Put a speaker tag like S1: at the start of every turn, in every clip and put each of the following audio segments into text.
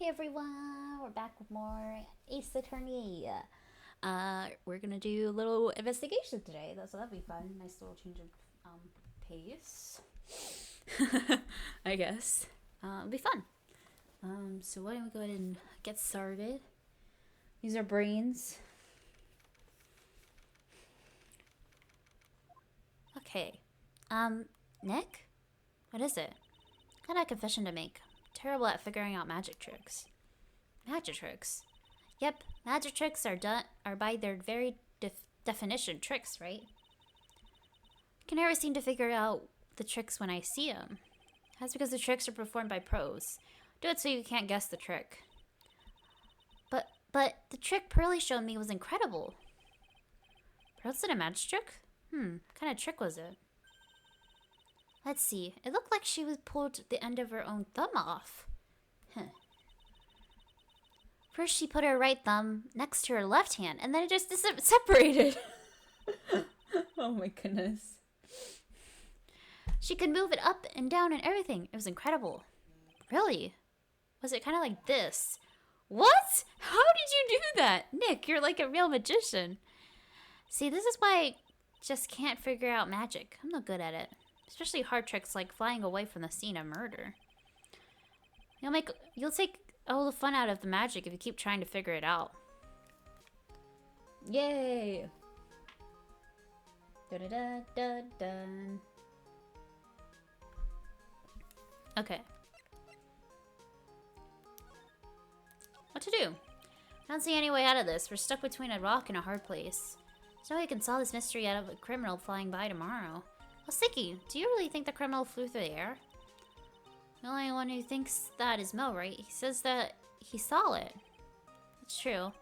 S1: Hey everyone, we're back with more Ace Attorney. We're gonna do a little investigation today. So that'll be fun. Nice little change of pace. I guess. It'll be fun. So why don't we go ahead and get started? These are brains. Okay. Nick? What is it? Got a confession to make. Terrible at figuring out magic tricks. Magic tricks? Yep, magic tricks are by their very definition tricks, right? I can never seem to figure out the tricks when I see them. That's because the tricks are performed by pros. Do it so you can't guess the trick. But the trick Pearly showed me was incredible. Pearl did a magic trick? What kind of trick was it? Let's see. It looked like she was pulled the end of her own thumb off. First, she put her right thumb next to her left hand, and then it just separated. Oh my goodness. She could move it up and down and everything. It was incredible. Really? Was it kind of like this? What? How did you do that? Nick, you're like a real magician. See, this is why I just can't figure out magic. I'm not good at it. Especially hard tricks like flying away from the scene of murder. You'll take all the fun out of the magic if you keep trying to figure it out. Yay! Da da da da da. Okay. What to do? I don't see any way out of this. We're stuck between a rock and a hard place. There's no way we can solve this mystery out of a criminal flying by tomorrow. Well, Sticky, do you really think the criminal flew through the air? The only one who thinks that is Mel, right? He says that he saw it. That's true.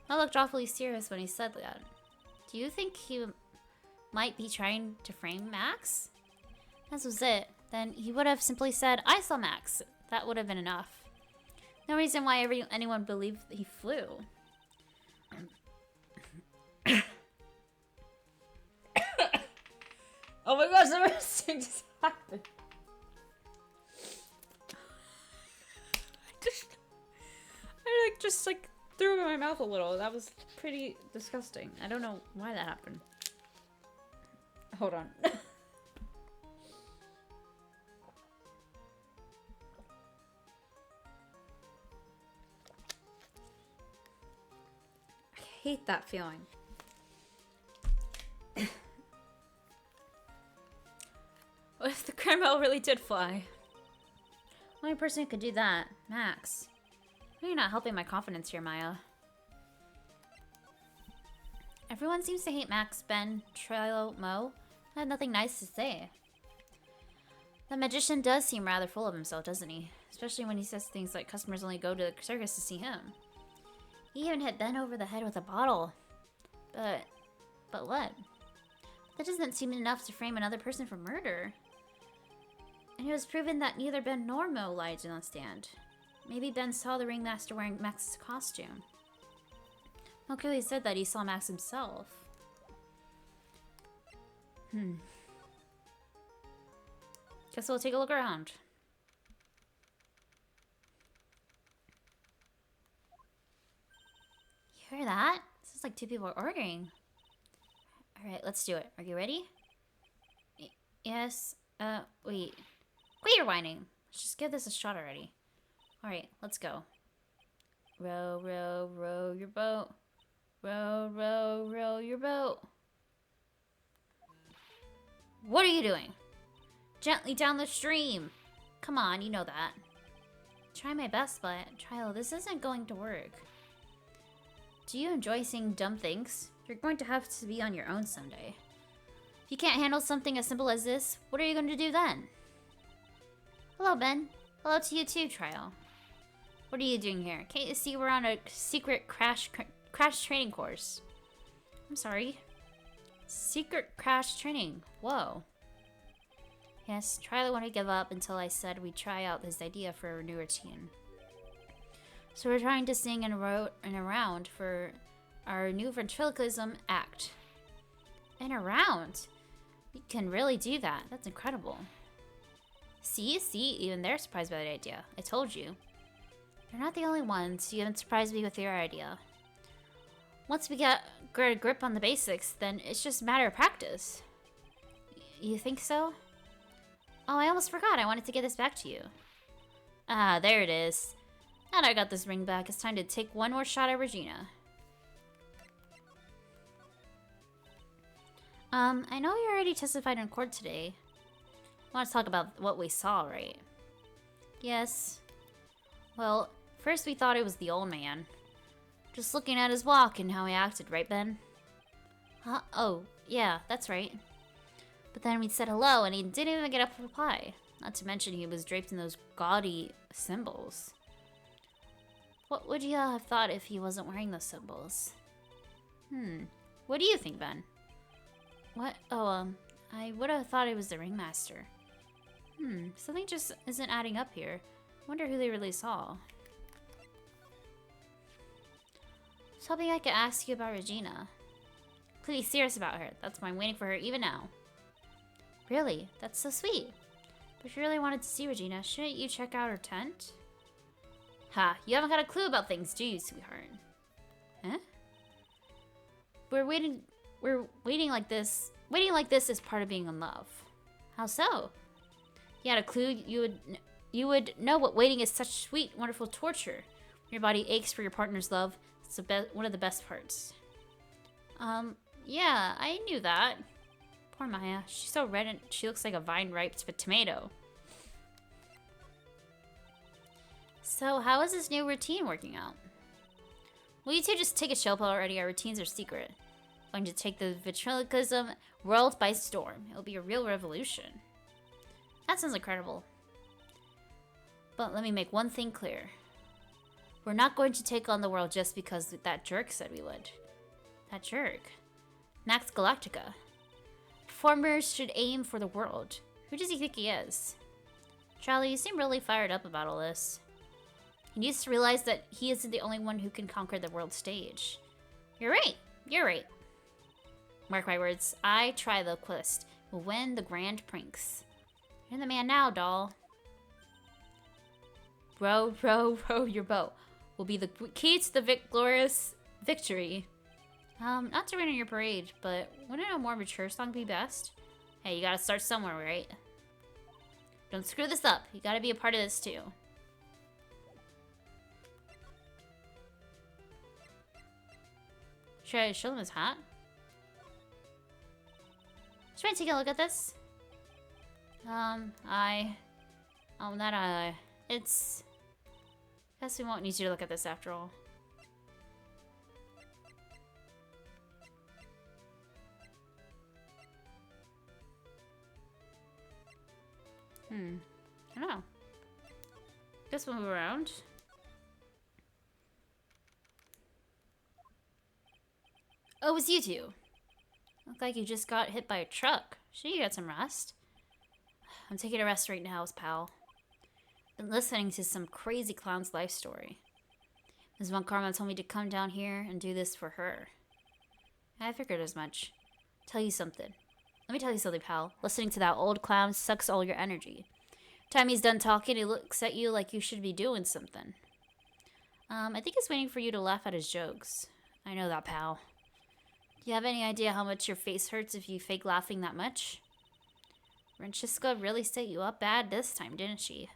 S1: Mel looked awfully serious when he said that. Do you think he might be trying to frame Max? That was it. Then he would have simply said, I saw Max. That would have been enough. No reason why anyone believed he flew. Oh my gosh, the worst thing just happened. I just threw it in my mouth a little. That was pretty disgusting. I don't know why that happened. Hold on. I hate that feeling. What if the criminal really did fly? Only person who could do that, Max. You're not helping my confidence here, Maya. Everyone seems to hate Max, Ben, Trello, Mo. I have nothing nice to say. The magician does seem rather full of himself, doesn't he? Especially when he says things like customers only go to the circus to see him. He even hit Ben over the head with a bottle. But what? That doesn't seem enough to frame another person for murder. And it was proven that neither Ben nor Mo lied on the stand. Maybe Ben saw the ringmaster wearing Max's costume. Mo clearly said that he saw Max himself. Guess we'll take a look around. You hear that? This is like two people are arguing. Alright, let's do it. Are you ready? Yes. Wait. Quit your whining. Let's just give this a shot already. Alright, let's go. Row, row, row your boat. Row, row, row your boat. What are you doing? Gently down the stream. Come on, you know that. Try my best, but Trial, this isn't going to work. Do you enjoy seeing dumb things? You're going to have to be on your own someday. If you can't handle something as simple as this, what are you going to do then? Hello, Ben. Hello to you too, Trial. What are you doing here? Can't you see we're on a secret crash training course? I'm sorry. Secret crash training. Whoa. Yes, Trial wanted to give up until I said we'd try out this idea for a new routine. So we're trying to sing in a round for our new ventriloquism act. In a round? You can really do that. That's incredible. See, even they're surprised by the idea. I told you. You're not the only ones. You haven't surprised me with your idea. Once we get a grip on the basics, then it's just a matter of practice. You think so? Oh, I almost forgot. I wanted to get this back to you. Ah, there it is. Now that I got this ring back, it's time to take one more shot at Regina. I know you already testified in court today. I want to talk about what we saw, right? Yes. Well, first we thought it was the old man. Just looking at his walk and how he acted, right, Ben? Huh? Oh, yeah, that's right. But then we said hello and he didn't even get up to reply. Not to mention he was draped in those gaudy symbols. What would you have thought if he wasn't wearing those symbols? What do you think, Ben? What? Oh, I would have thought it was the ringmaster. Something just isn't adding up here. Wonder who they really saw. I was hoping I could ask you about Regina. Please, serious about her. That's why I'm waiting for her even now. Really? That's so sweet. But if you really wanted to see Regina, shouldn't you check out her tent? Ha, you haven't got a clue about things, do you, sweetheart? Huh? We're waiting like this. Waiting like this is part of being in love. How so? You had a clue, you would know what waiting is such sweet, wonderful torture. When your body aches for your partner's love. It's one of the best parts. Yeah, I knew that. Poor Maya. She's so red and she looks like a vine-ripe tomato. So, how is this new routine working out? Will you two just take a chill pill already? Our routines are secret. I'm going to take the ventriloquism world by storm. It'll be a real revolution. That sounds incredible. But let me make one thing clear. We're not going to take on the world just because that jerk said we would. That jerk? Max Galactica. Performers should aim for the world. Who does he think he is? Charlie, you seem really fired up about all this. He needs to realize that he isn't the only one who can conquer the world stage. You're right. You're right. Mark my words. I, Triloquist, will win the Grand Prinks. You're the man now, doll. Row, row, row your boat. Will be the key to the glorious victory. Not to rain on your parade, but wouldn't a more mature song be best? Hey, you gotta start somewhere, right? Don't screw this up. You gotta be a part of this too. Should I show him his hat? Should I take a look at this? It's... Guess we won't need you to look at this after all. I don't know. Guess we'll move around. Oh, it was you two. Look like you just got hit by a truck. Should you get some rest? I'm taking a rest right now, pal. Been listening to some crazy clown's life story. Ms. Von Karma told me to come down here and do this for her. I figured as much. Tell you something. Let me tell you something, pal. Listening to that old clown sucks all your energy. Time he's done talking, he looks at you like you should be doing something. I think he's waiting for you to laugh at his jokes. I know that, pal. Do you have any idea how much your face hurts if you fake laughing that much? Francesca really set you up bad this time, didn't she?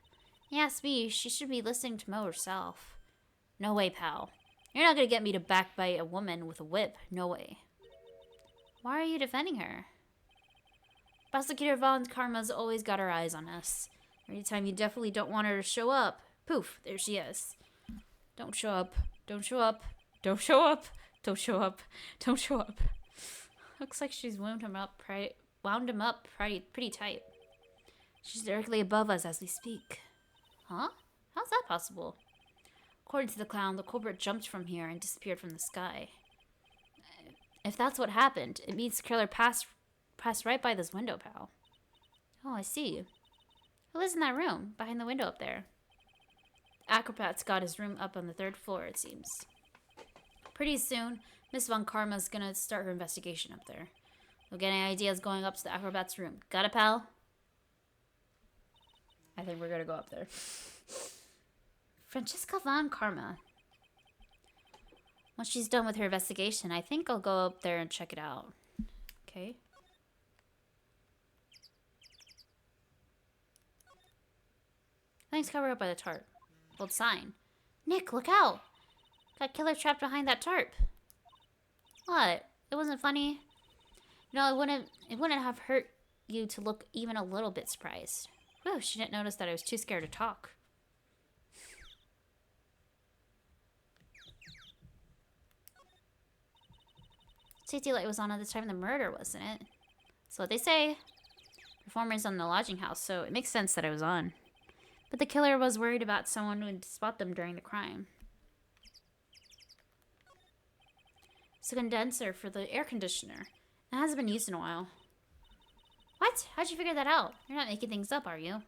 S1: You ask me, she should be listening to Mo herself. No way, pal. You're not gonna get me to backbite a woman with a whip. No way. Why are you defending her? Prosecutor Von Karma's always got her eyes on us. Anytime you definitely don't want her to show up, poof, there she is. Don't show up. Don't show up. Don't show up. Don't show up. Don't show up. Looks like she's wound him up pretty tight. She's directly above us as we speak. Huh? How's that possible? According to the clown, the culprit jumped from here and disappeared from the sky. If that's what happened, it means the killer passed right by this window, pal. Oh, I see. Who lives in that room, behind the window up there? Acrobat's got his room up on the 3rd floor, it seems. Pretty soon, Miss Von Karma's gonna start her investigation up there. You'll get any ideas going up to the Acrobat's room. Got it, pal? I think we're gonna go up there. Francesca von Karma. Once she's done with her investigation, I think I'll go up there and check it out. Okay. Things covered up by the tarp. Old sign. Nick, look out! Got killer trapped behind that tarp. What? It wasn't funny? No, it wouldn't have hurt you to look even a little bit surprised. Whew, she didn't notice that I was too scared to talk. Safety light was on at the time of the murder, wasn't it? That's what they say. Performers on the lodging house, so it makes sense that it was on. But the killer was worried about someone who would spot them during the crime. It's a condenser for the air conditioner. It hasn't been used in a while. What? How'd you figure that out? You're not making things up, are you?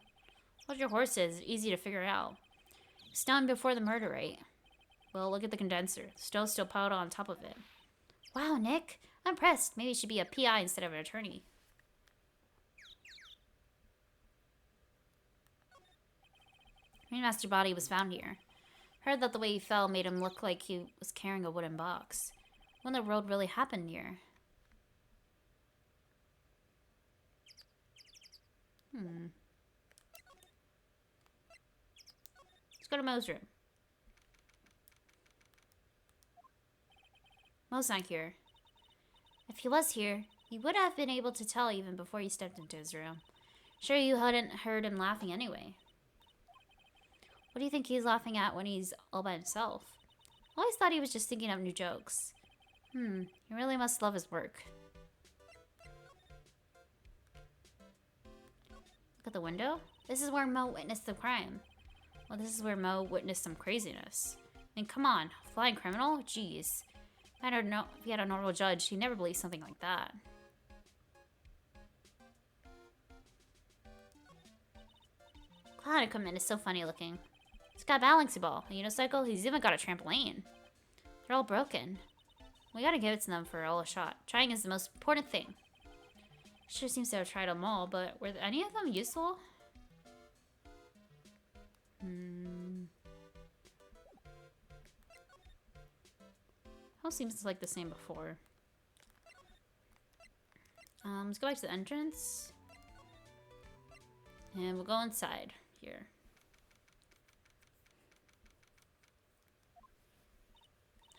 S1: What your horse is easy to figure out. It's done before the murder, right? Well, look at the condenser. The stove's still piled on top of it. Wow, Nick. I'm impressed. Maybe you should be a PI instead of an attorney. Ringmaster's body was found here. Heard that the way he fell made him look like he was carrying a wooden box. When the road really happened here. Let's go to Mo's room. Mo's not here. If he was here, he would have been able to tell even before you stepped into his room. Sure, you hadn't heard him laughing anyway. What do you think he's laughing at when he's all by himself? I always thought he was just thinking up new jokes. He really must love his work. Look at the window. This is where Mo witnessed the crime. Well, this is where Mo witnessed some craziness. I mean, come on. Flying criminal? Jeez. If he had a normal judge, he'd never believe something like that. Cloud equipment is so funny looking. He's got a balancing ball, a unicycle, he's even got a trampoline. They're all broken. We gotta give it to them for all a shot. Trying is the most important thing. Sure seems to have tried them all, but were any of them useful? All seems like the same before. Let's go back to the entrance. And we'll go inside here.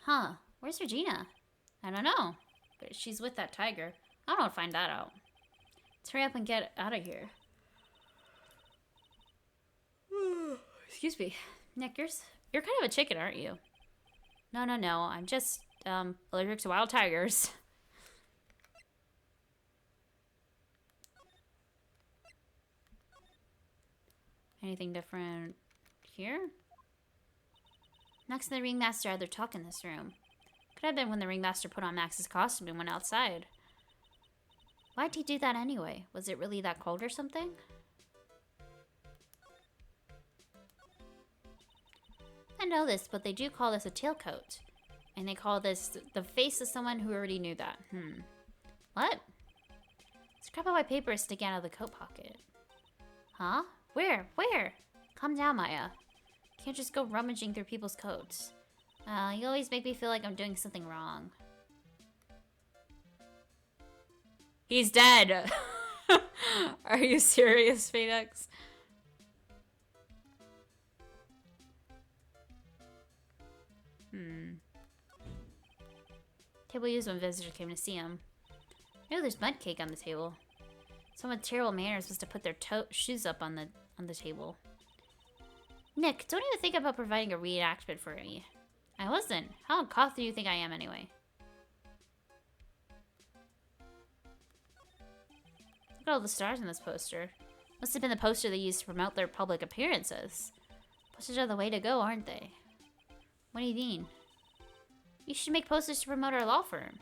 S1: Huh, where's Regina? I don't know, but she's with that tiger. I don't want to find that out. Let's hurry up and get out of here. Excuse me. Nick, you're kind of a chicken, aren't you? No, I'm just, allergic to wild tigers. Anything different here? Max and the ringmaster had their talk in this room. Could have been when the ringmaster put on Max's costume and went outside. Why'd he do that anyway? Was it really that cold or something? I know this, but they do call this a tailcoat. And they call this the face of someone who already knew that. What? Scrap of white paper is sticking out of the coat pocket. Huh? Where? Calm down, Maya. Can't just go rummaging through people's coats. You always make me feel like I'm doing something wrong. He's dead! Are you serious, Phoenix? Table used when visitors came to see him. Oh, there's mud cake on the table. Someone with terrible manners was to put their shoes up on the table. Nick, don't even think about providing a reenactment for me. I wasn't. How uncouth do you think I am anyway? Look at all the stars in this poster. Must have been the poster they used to promote their public appearances. Posters are the way to go, aren't they? What do you mean? You should make posters to promote our law firm.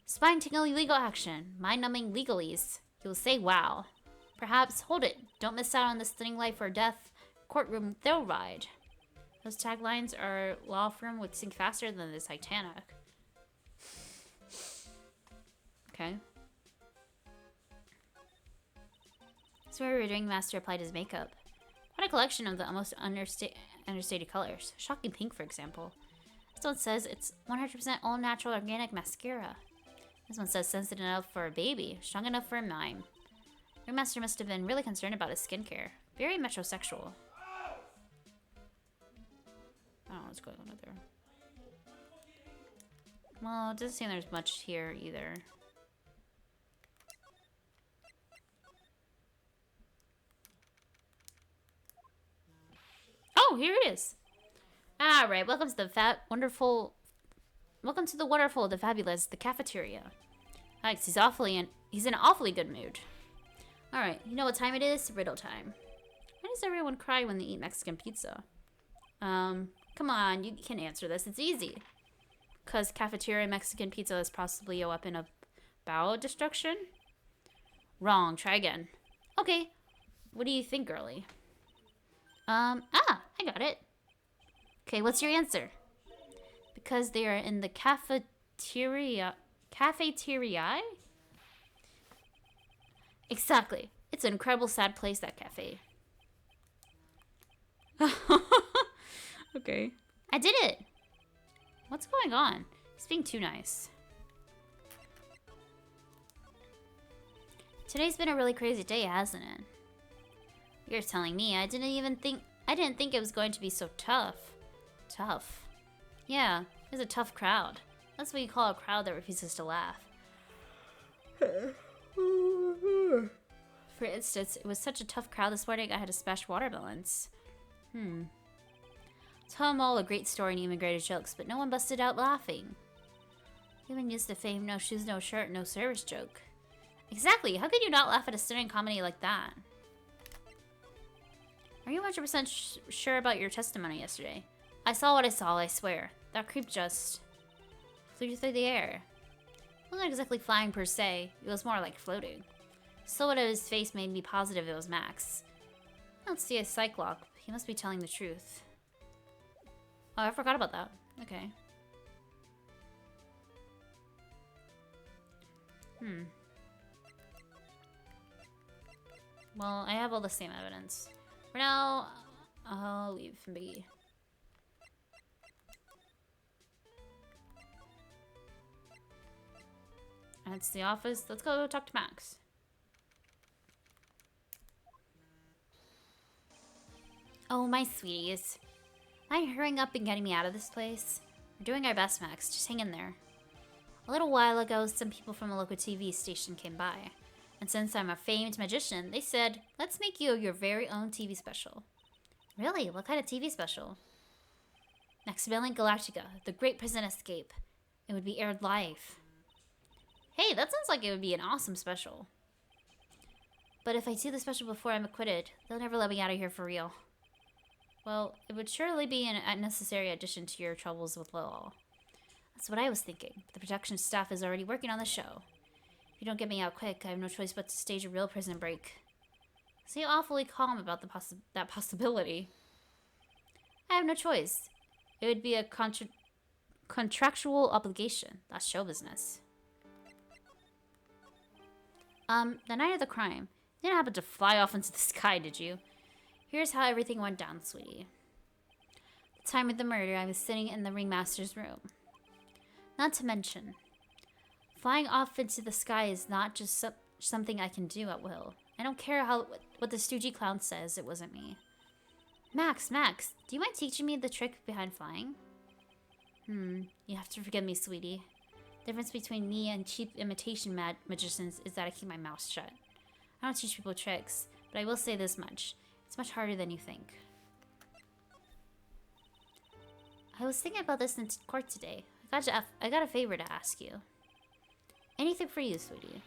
S1: Spine-tingling legal action. Mind-numbing legalese. You'll say wow. Perhaps, hold it. Don't miss out on this stunning life or death courtroom thrill ride. Those taglines our law firm would sink faster than the Titanic. Okay. That's where our ringmaster applied his makeup. What What a collection of the almost understated colors. Shocking pink, for example. This one says it's 100% all natural organic mascara. This one says sensitive enough for a baby, strong enough for a mime. Ringmaster must have been really concerned about his skincare. Very metrosexual. I don't know what's going on over there. Well, it doesn't seem there's much here either. Oh, here it is. All right, welcome to the welcome to the wonderful, the fabulous, the cafeteria. Alex, he's in an awfully good mood. All right, you know what time it is? Riddle time. Why does everyone cry when they eat Mexican pizza? Come on, you can answer this. It's easy. Because cafeteria Mexican pizza is possibly a weapon of bowel destruction? Wrong. Try again. Okay. What do you think, girly? I got it. Okay, what's your answer? Because they are in the cafeteria. Cafeteria? Exactly. It's an incredible sad place, that cafe. Okay. I did it! What's going on? He's being too nice. Today's been a really crazy day, hasn't it? You're telling me. I didn't think it was going to be so tough. Tough. Yeah, it's a tough crowd. That's what you call a crowd that refuses to laugh. For instance, it was such a tough crowd this morning I had to smash watermelons. Tell them all a great story and even greater jokes, but no one busted out laughing. Even used the fame no shoes, no shirt, no service joke. Exactly, how could you not laugh at a stunning comedy like that? Are you 100% sure about your testimony yesterday? I saw what I saw, I swear. That creep just flew through the air. It wasn't exactly flying per se, it was more like floating. Silhouette of his face made me positive it was Max. I don't see a Cyclops. He must be telling the truth. Oh, I forgot about that. Okay. Well, I have all the same evidence. For now, I'll leave him be. That's the office. Let's go talk to Max. Oh, my sweeties. Mind hurrying up and getting me out of this place? We're doing our best, Max. Just hang in there. A little while ago, some people from a local TV station came by. And since I'm a famed magician, they said, let's make you your very own TV special. Really? What kind of TV special? Maximilian Galactica, The Great Prison Escape. It would be aired live. Hey, that sounds like it would be an awesome special. But if I do the special before I'm acquitted, they'll never let me out of here for real. Well, it would surely be an unnecessary addition to your troubles with law. That's what I was thinking. The production staff is already working on the show. If you don't get me out quick, I have no choice but to stage a real prison break. Seem awfully calm about that possibility. I have no choice. It would be a contractual obligation. That's show business. The night of the crime, you didn't happen to fly off into the sky, did you? Here's how everything went down, sweetie. The time of the murder, I was sitting in the ringmaster's room. Not to mention, flying off into the sky is not just something I can do at will. I don't care what the stoogey clown says, it wasn't me. Max, do you mind teaching me the trick behind flying? You have to forgive me, sweetie. The difference between me and cheap imitation magicians is that I keep my mouth shut. I don't teach people tricks, but I will say this much. It's much harder than you think. I was thinking about this in court today. I got a favor to ask you. Anything for you, sweetie.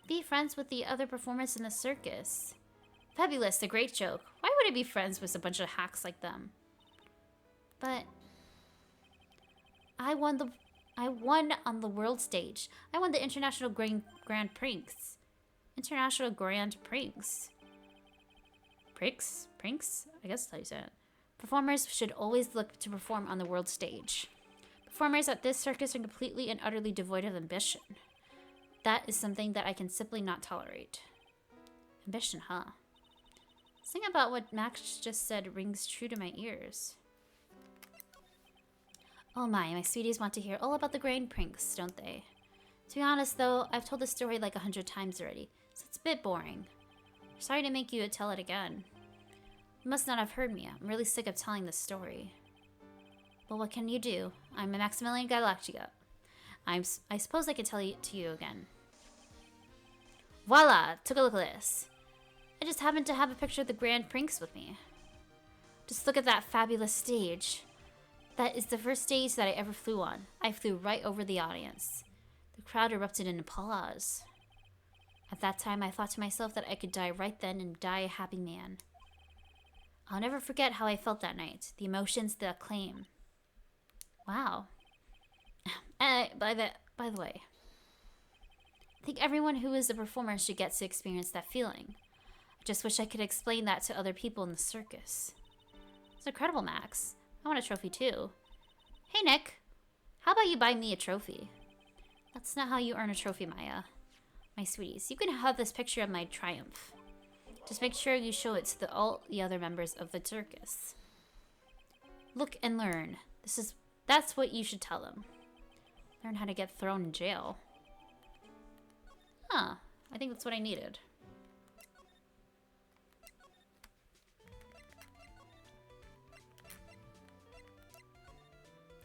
S1: Be friends with the other performers in the circus. Fabulous, a great joke. Why would I be friends with a bunch of hacks like them? But I won on the world stage. I won the International Grand Prix. International Grand Prix. Prinks? I guess that's how you say it. Performers should always look to perform on the world stage. Performers at this circus are completely and utterly devoid of ambition. That is something that I can simply not tolerate. Ambition, huh? Something about what Max just said rings true to my ears. Oh my sweeties want to hear all about the grain pranks, don't they? To be honest though, I've told this story like 100 times already, so it's a bit boring. Sorry to make you tell it again. You must not have heard me. I'm really sick of telling this story. But what can you do? I'm a Maximilian Galactica. I suppose I could tell it to you again. Voila! Took a look at this. I just happened to have a picture of the Grand Prinks with me. Just look at that fabulous stage. That is the first stage that I ever flew on. I flew right over the audience. The crowd erupted in applause. At that time, I thought to myself that I could die right then and die a happy man. I'll never forget how I felt that night. The emotions, the acclaim. Wow. By the way, I think everyone who is a performer should get to experience that feeling. I just wish I could explain that to other people in the circus. It's incredible, Max. I want a trophy too. Hey, Nick. How about you buy me a trophy? That's not how you earn a trophy, Maya. My sweeties, you can have this picture of my triumph. Just make sure you show it to all the other members of the circus. Look and learn. That's what you should tell them. Learn how to get thrown in jail. Huh. I think that's what I needed.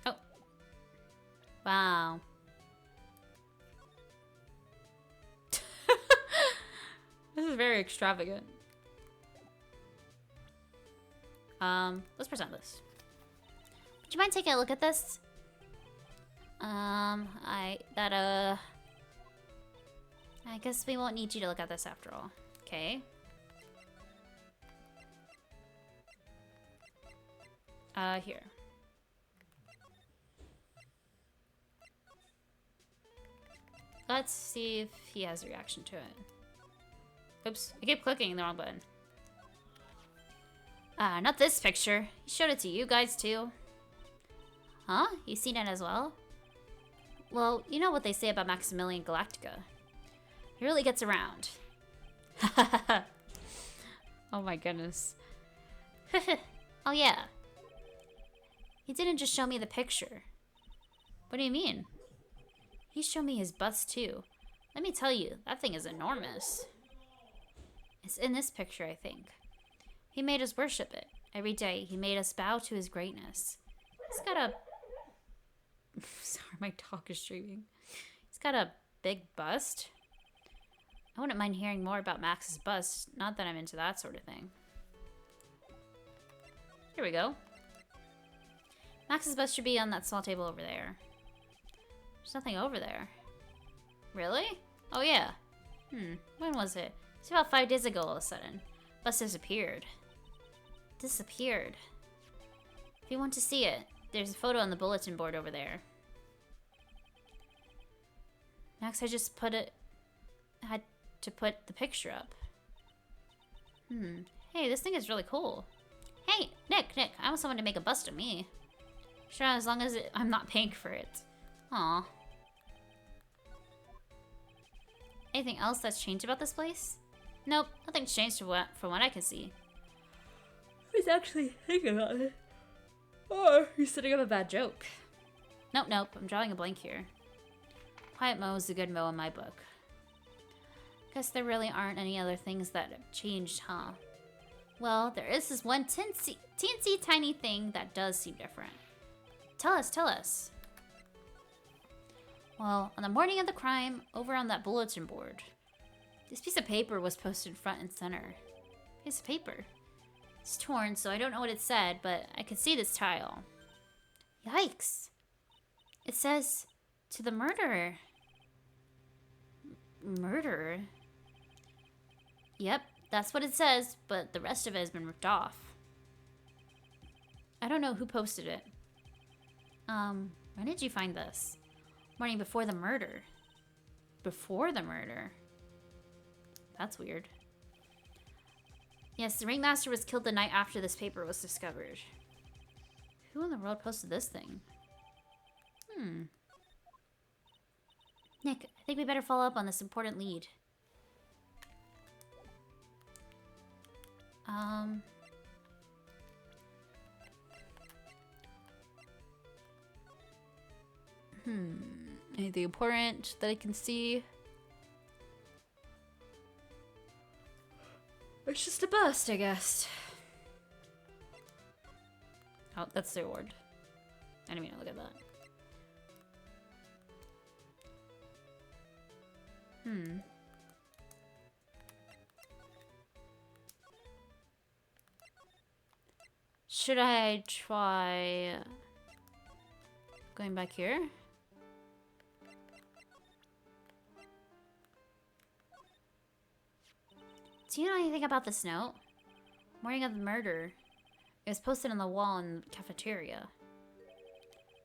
S1: Oh. Wow. This is very extravagant. Let's present this. Would you mind taking a look at this? I guess we won't need you to look at this after all. Okay. Here. Let's see if he has a reaction to it. Oops, I keep clicking the wrong button. Not this picture. He showed it to you guys too. Huh? You seen it as well? Well, you know what they say about Maximilian Galactica. He really gets around. Oh my goodness. Oh yeah. He didn't just show me the picture. What do you mean? He showed me his bust too. Let me tell you, that thing is enormous. It's in this picture, I think. He made us worship it. Every day, he made us bow to his greatness. He's got a... Sorry, my dog is streaming. He's got a big bust. I wouldn't mind hearing more about Max's bust. Not that I'm into that sort of thing. Here we go. Max's bust should be on that small table over there. There's nothing over there. Really? Oh yeah. When was it? It's about 5 days ago all of a sudden. Bust disappeared. Disappeared. If you want to see it, there's a photo on the bulletin board over there. Max, I just had to put the picture up. Hey, this thing is really cool. Hey, Nick, I want someone to make a bust of me. Sure, as long as I'm not paying for it. Aw. Anything else that's changed about this place? Nope, nothing's changed from what I can see. Who's actually thinking about it? Or you're setting up a bad joke. Nope, I'm drawing a blank here. Quiet Mo is a good Mo in my book. Guess there really aren't any other things that have changed, huh? Well, there is this one teensy tiny thing that does seem different. Tell us. Well, on the morning of the crime, over on that bulletin board, this piece of paper was posted front and center. Piece of paper. It's torn, so I don't know what it said, but I could see this tile. Yikes. It says, to the murderer. Murderer? Yep, that's what it says, but the rest of it has been ripped off. I don't know who posted it. When did you find this? Morning before the murder. Before the murder? That's weird. Yes, the ringmaster was killed the night after this paper was discovered. Who in the world posted this thing? Nick, I think we better follow up on this important lead. Um... Anything important that I can see? It's just a bust, I guess. Oh, that's the reward. I didn't mean to look at that. Should I try going back here? Do you know anything about this note? Morning of the murder. It was posted on the wall in the cafeteria.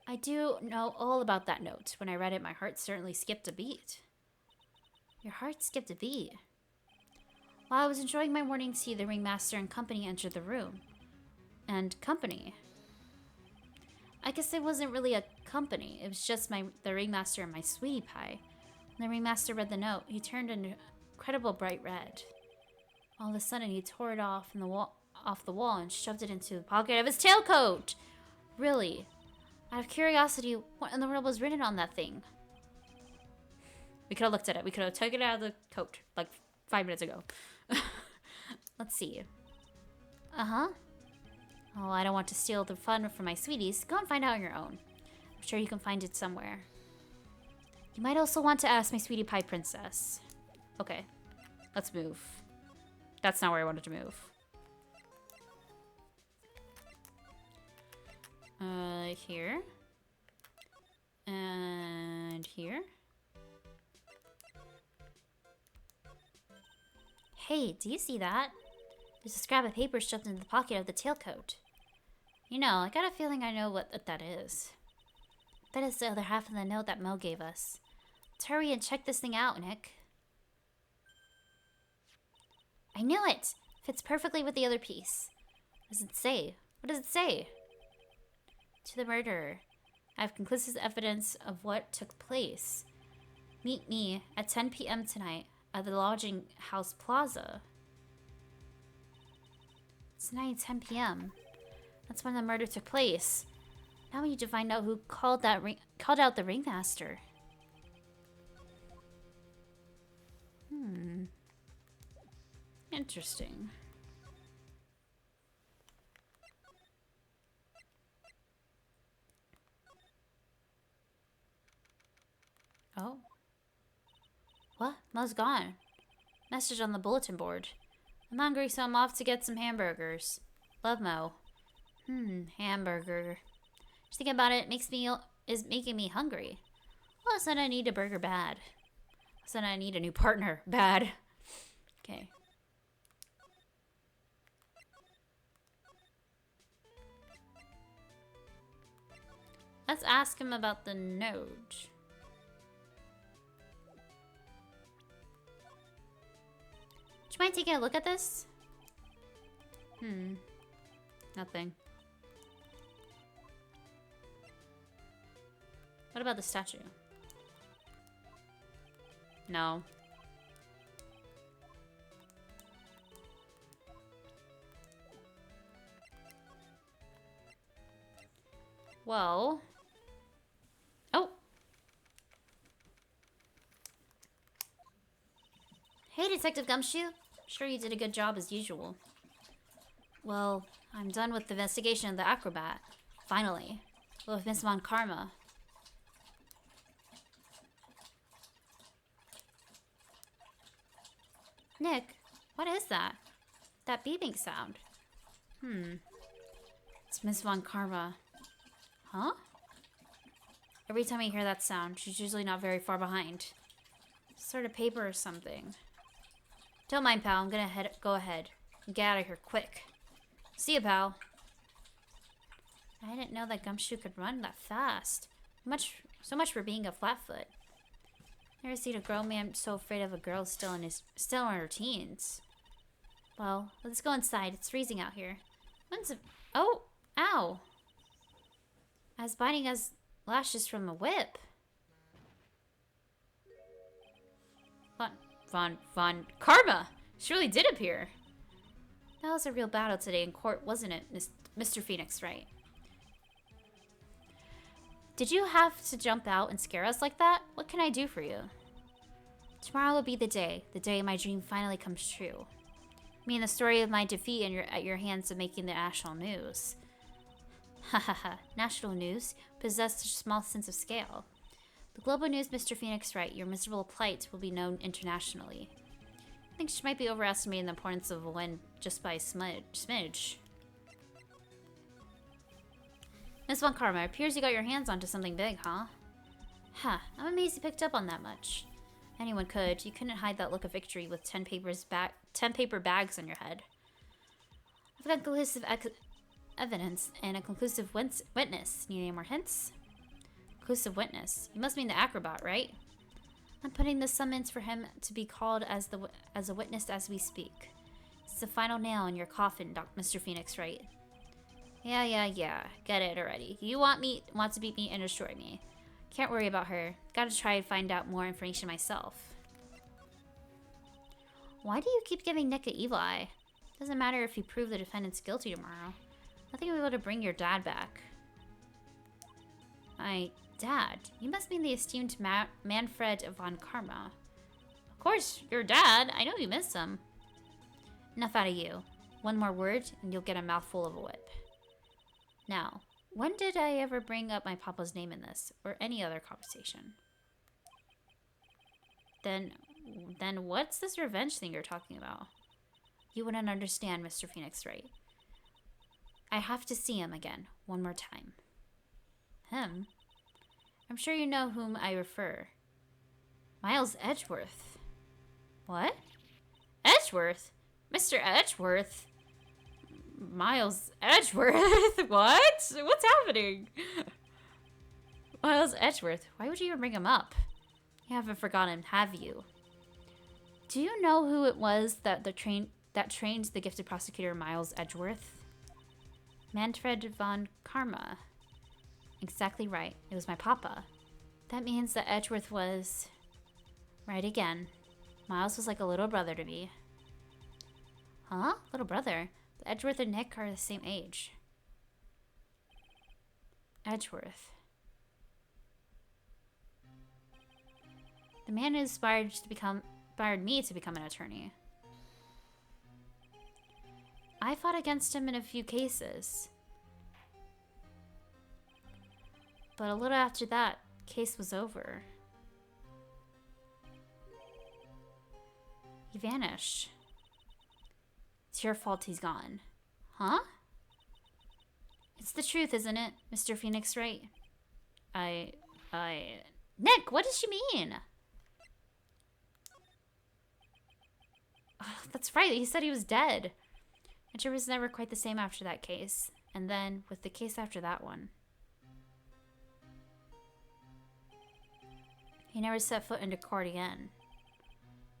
S1: I do know all about that note. When I read it, my heart certainly skipped a beat. Your heart skipped a beat? While I was enjoying my morning tea, the ringmaster and company entered the room. And company? I guess it wasn't really a company. It was just the ringmaster and my sweetie pie. When the ringmaster read the note, he turned an incredible bright red. All of a sudden, he tore it off the wall and shoved it into the pocket of his tailcoat. Really? Out of curiosity, what in the world was written on that thing? We could have looked at it. We could have taken it out of the coat like 5 minutes ago. Let's see. Uh-huh. Oh, I don't want to steal the fun from my sweeties. Go and find out on your own. I'm sure you can find it somewhere. You might also want to ask my sweetie pie princess. Okay. Let's move. That's not where I wanted to move. Here. And here. Hey, do you see that? There's a scrap of paper shoved into the pocket of the tailcoat. You know, I got a feeling I know what that is. That is the other half of the note that Mo gave us. Let's hurry and check this thing out, Nick. I knew it! Fits perfectly with the other piece. What does it say? What does it say? To the murderer. I have conclusive evidence of what took place. Meet me at 10 p.m. tonight at the lodging house plaza. Tonight at 10 p.m. That's when the murder took place. Now we need to find out who called out the ringmaster. Interesting. Oh. What? Mo's gone. Message on the bulletin board. I'm hungry, so I'm off to get some hamburgers. Love, Mo. Hamburger. Just thinking about it is making me hungry. All of a sudden I need a burger bad. All of a sudden I need a new partner bad. Okay. Let's ask him about the note. Would you mind taking a look at this? Nothing. What about the statue? No. Well. Oh. Hey, Detective Gumshoe. Sure you did a good job as usual. Well, I'm done with the investigation of the acrobat. Finally. With Miss Von Karma. Nick, what is that? That beeping sound. It's Miss Von Karma. Huh? Every time I hear that sound, she's usually not very far behind. Sort of paper or something. Don't mind, pal. I'm gonna go ahead. Get out of here quick. See ya, pal. I didn't know that Gumshoe could run that fast. So much for being a flatfoot. Never seen a grown man so afraid of a girl still in her teens. Well, let's go inside. It's freezing out here. Oh! Ow! As biting as lashes from a whip. Von Karma! She really did appear. That was a real battle today in court, wasn't it, Mr. Phoenix, Wright? Did you have to jump out and scare us like that? What can I do for you? Tomorrow will be the day my dream finally comes true. Me and the story of my defeat at your hands of making the national news. Ha ha ha. National news possess such a small sense of scale. The global news, Mr. Phoenix Wright, your miserable plight will be known internationally. I think she might be overestimating the importance of a win just by a smidge. Miss Von Karma, it appears you got your hands onto something big, huh? Huh, I'm amazed you picked up on that much. Anyone could. You couldn't hide that look of victory with 10 paper bags on your head. I've got conclusive evidence and a conclusive witness. Need any more hints? Conclusive witness. You must mean the acrobat, right? I'm putting the summons for him to be called as a witness as we speak. It's the final nail in your coffin, Mr. Phoenix, right? Yeah. Get it already. You want to beat me and destroy me. Can't worry about her. Gotta try and find out more information myself. Why do you keep giving Nick an evil eye? Doesn't matter if you prove the defendant's guilty tomorrow. Nothing will be able to bring your dad back. My dad? You must mean the esteemed Manfred von Karma. Of course, your dad. I know you miss him. Enough out of you. One more word and you'll get a mouthful of a whip. Now, when did I ever bring up my papa's name in this, or any other conversation? Then what's this revenge thing you're talking about? You wouldn't understand, Mr. Phoenix, right? I have to see him again, one more time. Him? I'm sure you know whom I refer. Miles Edgeworth. What? Edgeworth? Mr. Edgeworth? Miles Edgeworth? What? What's happening? Miles Edgeworth. Why would you even bring him up? You haven't forgotten, have you? Do you know who it was that trained the gifted prosecutor Miles Edgeworth? Manfred von Karma. Exactly right. It was my papa. That means that Edgeworth was... Right again. Miles was like a little brother to me. Huh? Little brother? Edgeworth and Nick are the same age. Edgeworth. The man who inspired me to become an attorney. I fought against him in a few cases. But a little after that, case was over. He vanished. It's your fault he's gone. Huh? It's the truth, isn't it, Mr. Phoenix, right? Nick, what does she mean? Oh, that's right, he said he was dead. And she was never quite the same after that case. And then, with the case after that one. He never set foot into court again.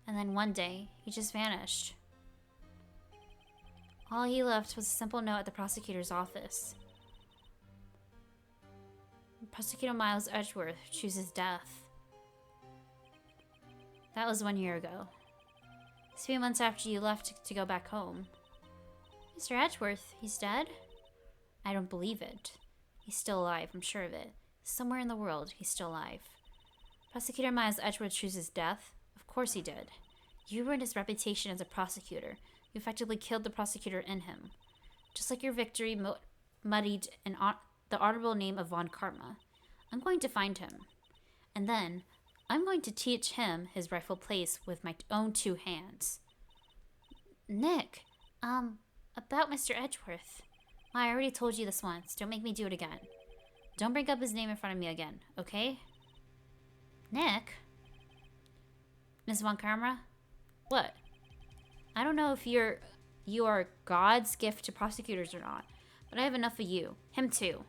S1: And then one day, he just vanished. All he left was a simple note at the prosecutor's office. Prosecutor Miles Edgeworth chooses death. That was 1 year ago. It's a few months after you left to go back home. Mr. Edgeworth, he's dead? I don't believe it. He's still alive, I'm sure of it. Somewhere in the world, he's still alive. Prosecutor Miles Edgeworth chooses death? Of course he did. You ruined his reputation as a prosecutor. You effectively killed the prosecutor in him. Just like your victory muddied the honorable name of Von Karma. I'm going to find him. And then, I'm going to teach him his rightful place with my own 2 hands. Nick, about Mr. Edgeworth. I already told you this once. Don't make me do it again. Don't bring up his name in front of me again, okay? Nick? Ms. Von Karma? What? I don't know if you are God's gift to prosecutors or not, but I have enough of you. Him too.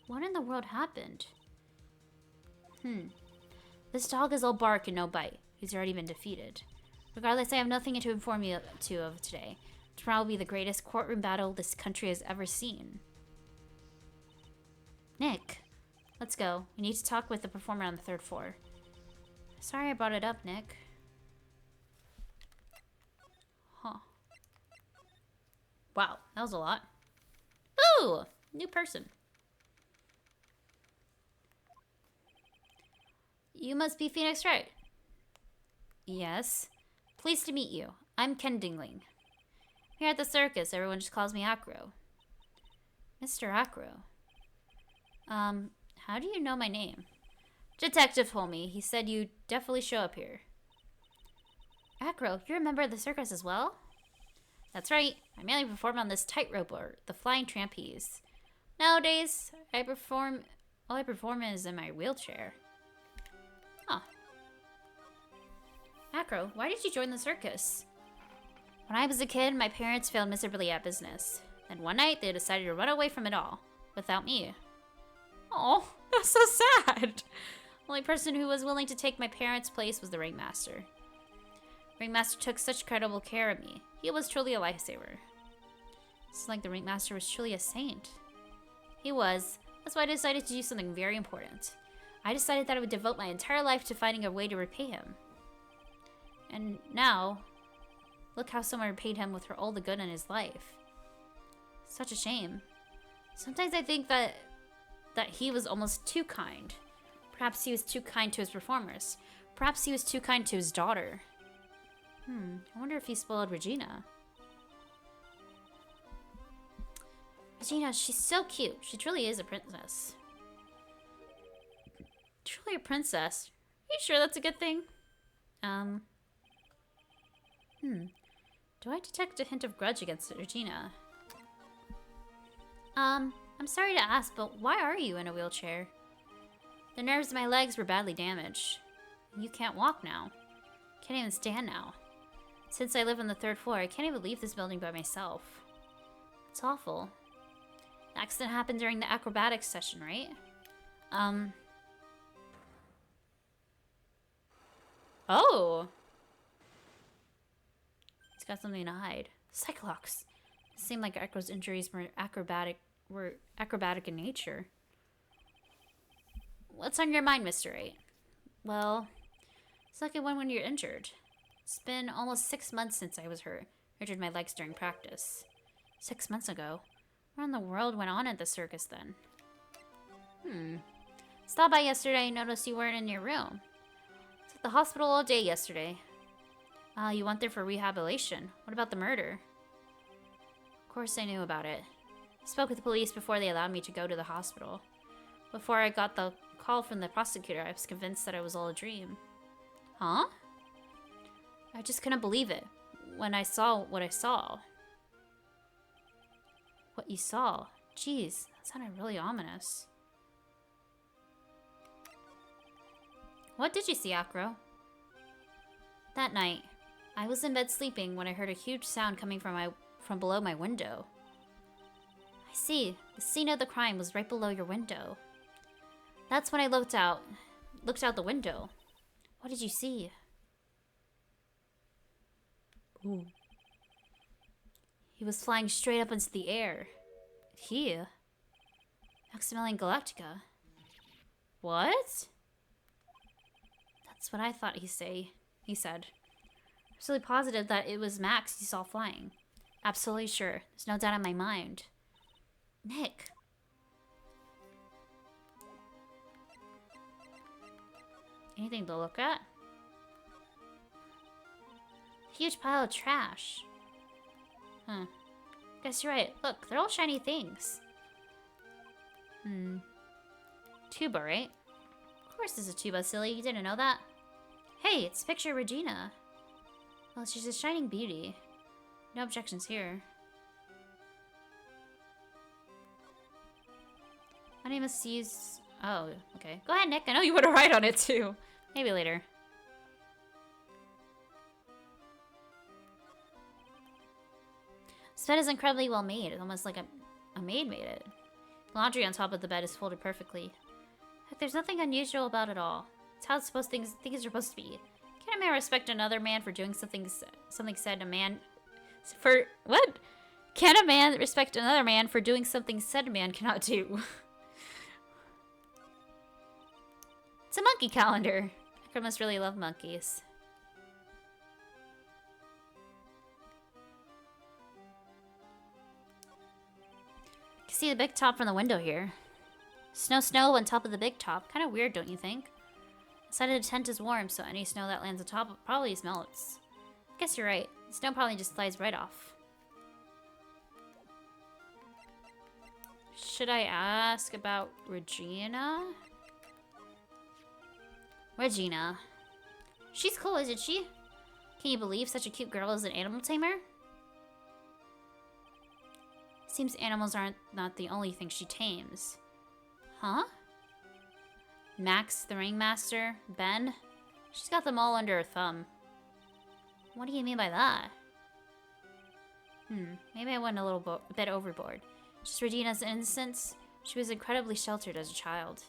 S1: What in the world happened? This dog is all bark and no bite. He's already been defeated. Regardless, I have nothing to inform you of today. Tomorrow will be the greatest courtroom battle this country has ever seen. Nick, let's go. We need to talk with the performer on the 3rd floor. Sorry I brought it up, Nick. Huh. Wow, that was a lot. Ooh, new person. You must be Phoenix Wright. Yes. Pleased to meet you. I'm Ken Dingling. Here at the circus, everyone just calls me Acro. Mr. Acro. How do you know my name? Detective told me. He said you'd definitely show up here. Acro, you're a member of the circus as well? That's right. I mainly perform on this tightrope or the flying trapeze. Nowadays, all I perform is in my wheelchair. Huh. Acro, why did you join the circus? When I was a kid, my parents failed miserably at business. And one night, they decided to run away from it all. Without me. Oh, that's so sad. The only person who was willing to take my parents' place was the ringmaster. Ringmaster took such incredible care of me. He was truly a lifesaver. It's like the ringmaster was truly a saint. He was. That's why I decided to do something very important. I decided that I would devote my entire life to finding a way to repay him. And now, look how someone repaid him with all the good in his life. Such a shame. Sometimes I think that he was almost too kind. Perhaps he was too kind to his performers. Perhaps he was too kind to his daughter. I wonder if he spoiled Regina. Regina, she's so cute. She truly is a princess. Truly a princess? Are you sure that's a good thing? Do I detect a hint of grudge against Regina? I'm sorry to ask, but why are you in a wheelchair? The nerves in my legs were badly damaged. You can't walk now. Can't even stand now. Since I live on the 3rd floor, I can't even leave this building by myself. It's awful. The accident happened during the acrobatics session, right? Oh! He's got something to hide. Cyclops! It seemed like Echo's injuries were acrobatic in nature. What's on your mind, Mr. 8? Well, it's like when you're injured. It's been almost 6 months since I was hurt. Injured my legs during practice. 6 months ago? What in the world went on at the circus then? Stopped by yesterday and noticed you weren't in your room. I was at the hospital all day yesterday. You went there for rehabilitation. What about the murder? Of course I knew about it. I spoke with the police before they allowed me to go to the hospital. Before I got the call from the prosecutor, I was convinced that it was all a dream. Huh? I just couldn't believe it when I saw what I saw. What you saw? Jeez, that sounded really ominous. What did you see, Acro? That night, I was in bed sleeping when I heard a huge sound coming from below my window. I see. The scene of the crime was right below your window. That's when I looked out the window. What did you see? Ooh. He was flying straight up into the air. He? Maximilian Galactica. What? That's what I thought he said. Absolutely positive that it was Max you saw flying. Absolutely sure. There's no doubt in my mind. Nick. Anything to look at? Huge pile of trash. Guess you're right. Look, they're all shiny things. Tuba, right? Of course it's a tuba, silly. You didn't know that? Hey, it's a picture of Regina. Well, she's a shining beauty. No objections here. My name is C's. Oh, okay. Go ahead, Nick. I know you want to write on it too. Maybe later. This bed is incredibly well made. It's almost like a maid made it. The laundry on top of the bed is folded perfectly. Heck, there's nothing unusual about it all. It's how things are supposed to be. Can a man respect another man for doing something said a man... For... What? Can a man respect another man for doing something said a man cannot do? It's a monkey calendar. I must really love monkeys. can see the big top from the window here. Snow, snow on top of the big top. Kind of weird, don't you think? Inside of the tent is warm, so any snow that lands on top probably melts. I guess you're right. The snow probably just flies right off. Should I ask about Regina? Regina. She's cool, isn't she? Can you believe such a cute girl is an animal tamer? Seems animals aren't not the only thing she tames. Huh? Max, the ringmaster, Ben? She's got them all under her thumb. What do you mean by that? Maybe I went a bit overboard. Just Regina's innocence. She was incredibly sheltered as a child.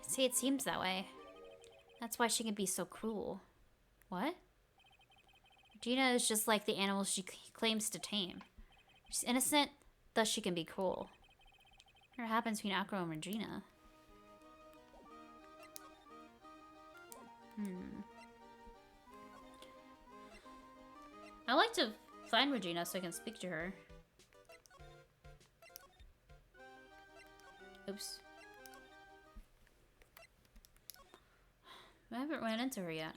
S1: I'd say it seems that way. That's why she can be so cruel. What? Regina is just like the animals she claims to tame. She's innocent, thus she can be cruel. What happens between Acro and Regina? I'd like to find Regina so I can speak to her. Oops. I haven't ran into her yet.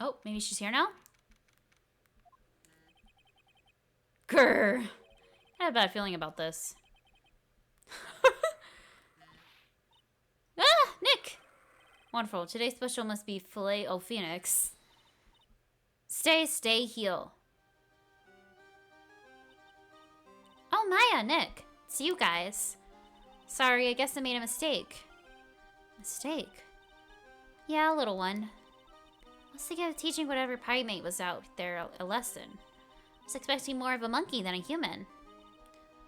S1: Oh, maybe she's here now? Grr. I had a bad feeling about this. Ah, Nick! Wonderful. Today's special must be filet o phoenix. Stay, heal. Oh, Maya, Nick. It's you guys. Sorry, I guess I made a mistake. Mistake? Yeah, a little one. I was thinking of teaching whatever primate was out there a lesson. I was expecting more of a monkey than a human.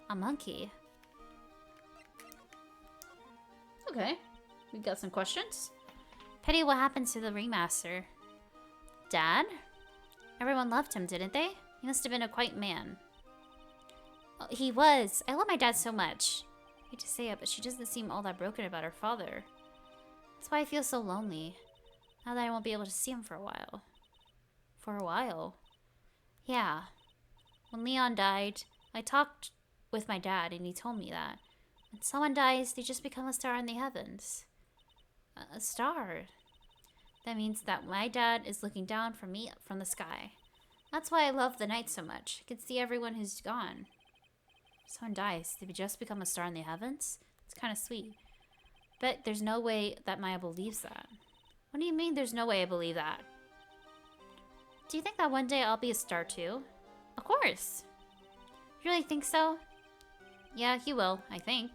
S1: A monkey? Okay. We got some questions. Pity what happened to the ringmaster. Dad? Everyone loved him, didn't they? He must have been a quite man. Oh, he was. I love my dad so much. I hate to say it, but she doesn't seem all that broken about her father. That's why I feel so lonely. Now that I won't be able to see him for a while. For a while? Yeah. When Leon died, I talked with my dad and he told me that. When someone dies, they just become a star in the heavens. A star? That means that my dad is looking down from me from the sky. That's why I love the night so much. I can see everyone who's gone. If someone dies, they just become a star in the heavens? It's kind of sweet. But there's no way that Maya believes that. What do you mean there's no way I believe that? Do you think that one day I'll be a star too? Of course. You really think so? Yeah, you will, I think.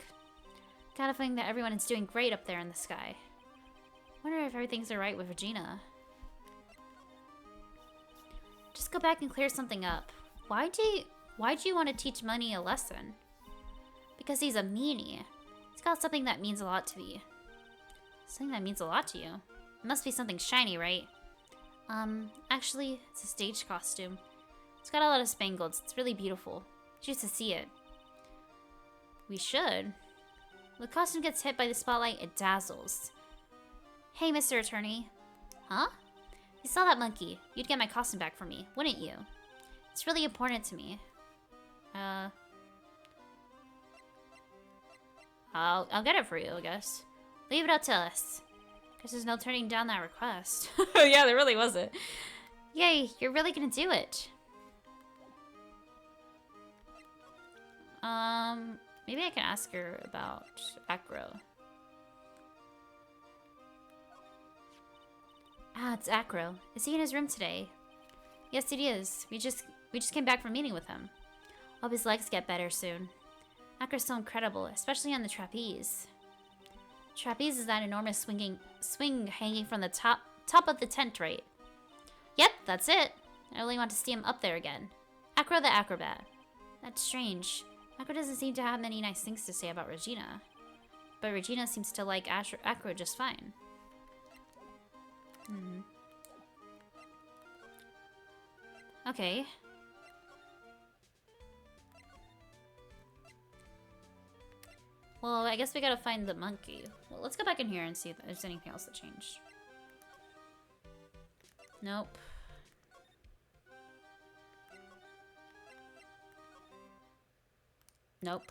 S1: Got a feeling that everyone is doing great up there in the sky. Wonder if everything's alright with Regina. Just go back and clear something up. Why'd you want to teach Money a lesson? Because he's a meanie. He's got something that means a lot to me. Something that means a lot to you? It must be something shiny, right? Actually, it's a stage costume. It's got a lot of spangles. It's really beautiful. You should see it. We should. When the costume gets hit by the spotlight, it dazzles. Hey, Mr. Attorney. Huh? If you saw that monkey, you'd get my costume back for me, wouldn't you? It's really important to me. I'll get it for you, I guess. Leave it up to us. Guess there's no turning down that request. Yeah, there really wasn't. Yay, you're really gonna do it. Maybe I can ask her about Acro. Ah, it's Acro. Is he in his room today? Yes, it is. We just came back from meeting with him. Hope his legs get better soon. Acro's so incredible, especially on the trapeze. Trapeze is that enormous swing hanging from the top of the tent, right? Yep, that's it. I really want to see him up there again. Acro the acrobat. That's strange. Acro doesn't seem to have many nice things to say about Regina. But Regina seems to like Acro just fine. Okay. Well, I guess we gotta find the monkey. Well, let's go back in here and see if there's anything else that changed. Nope. Nope.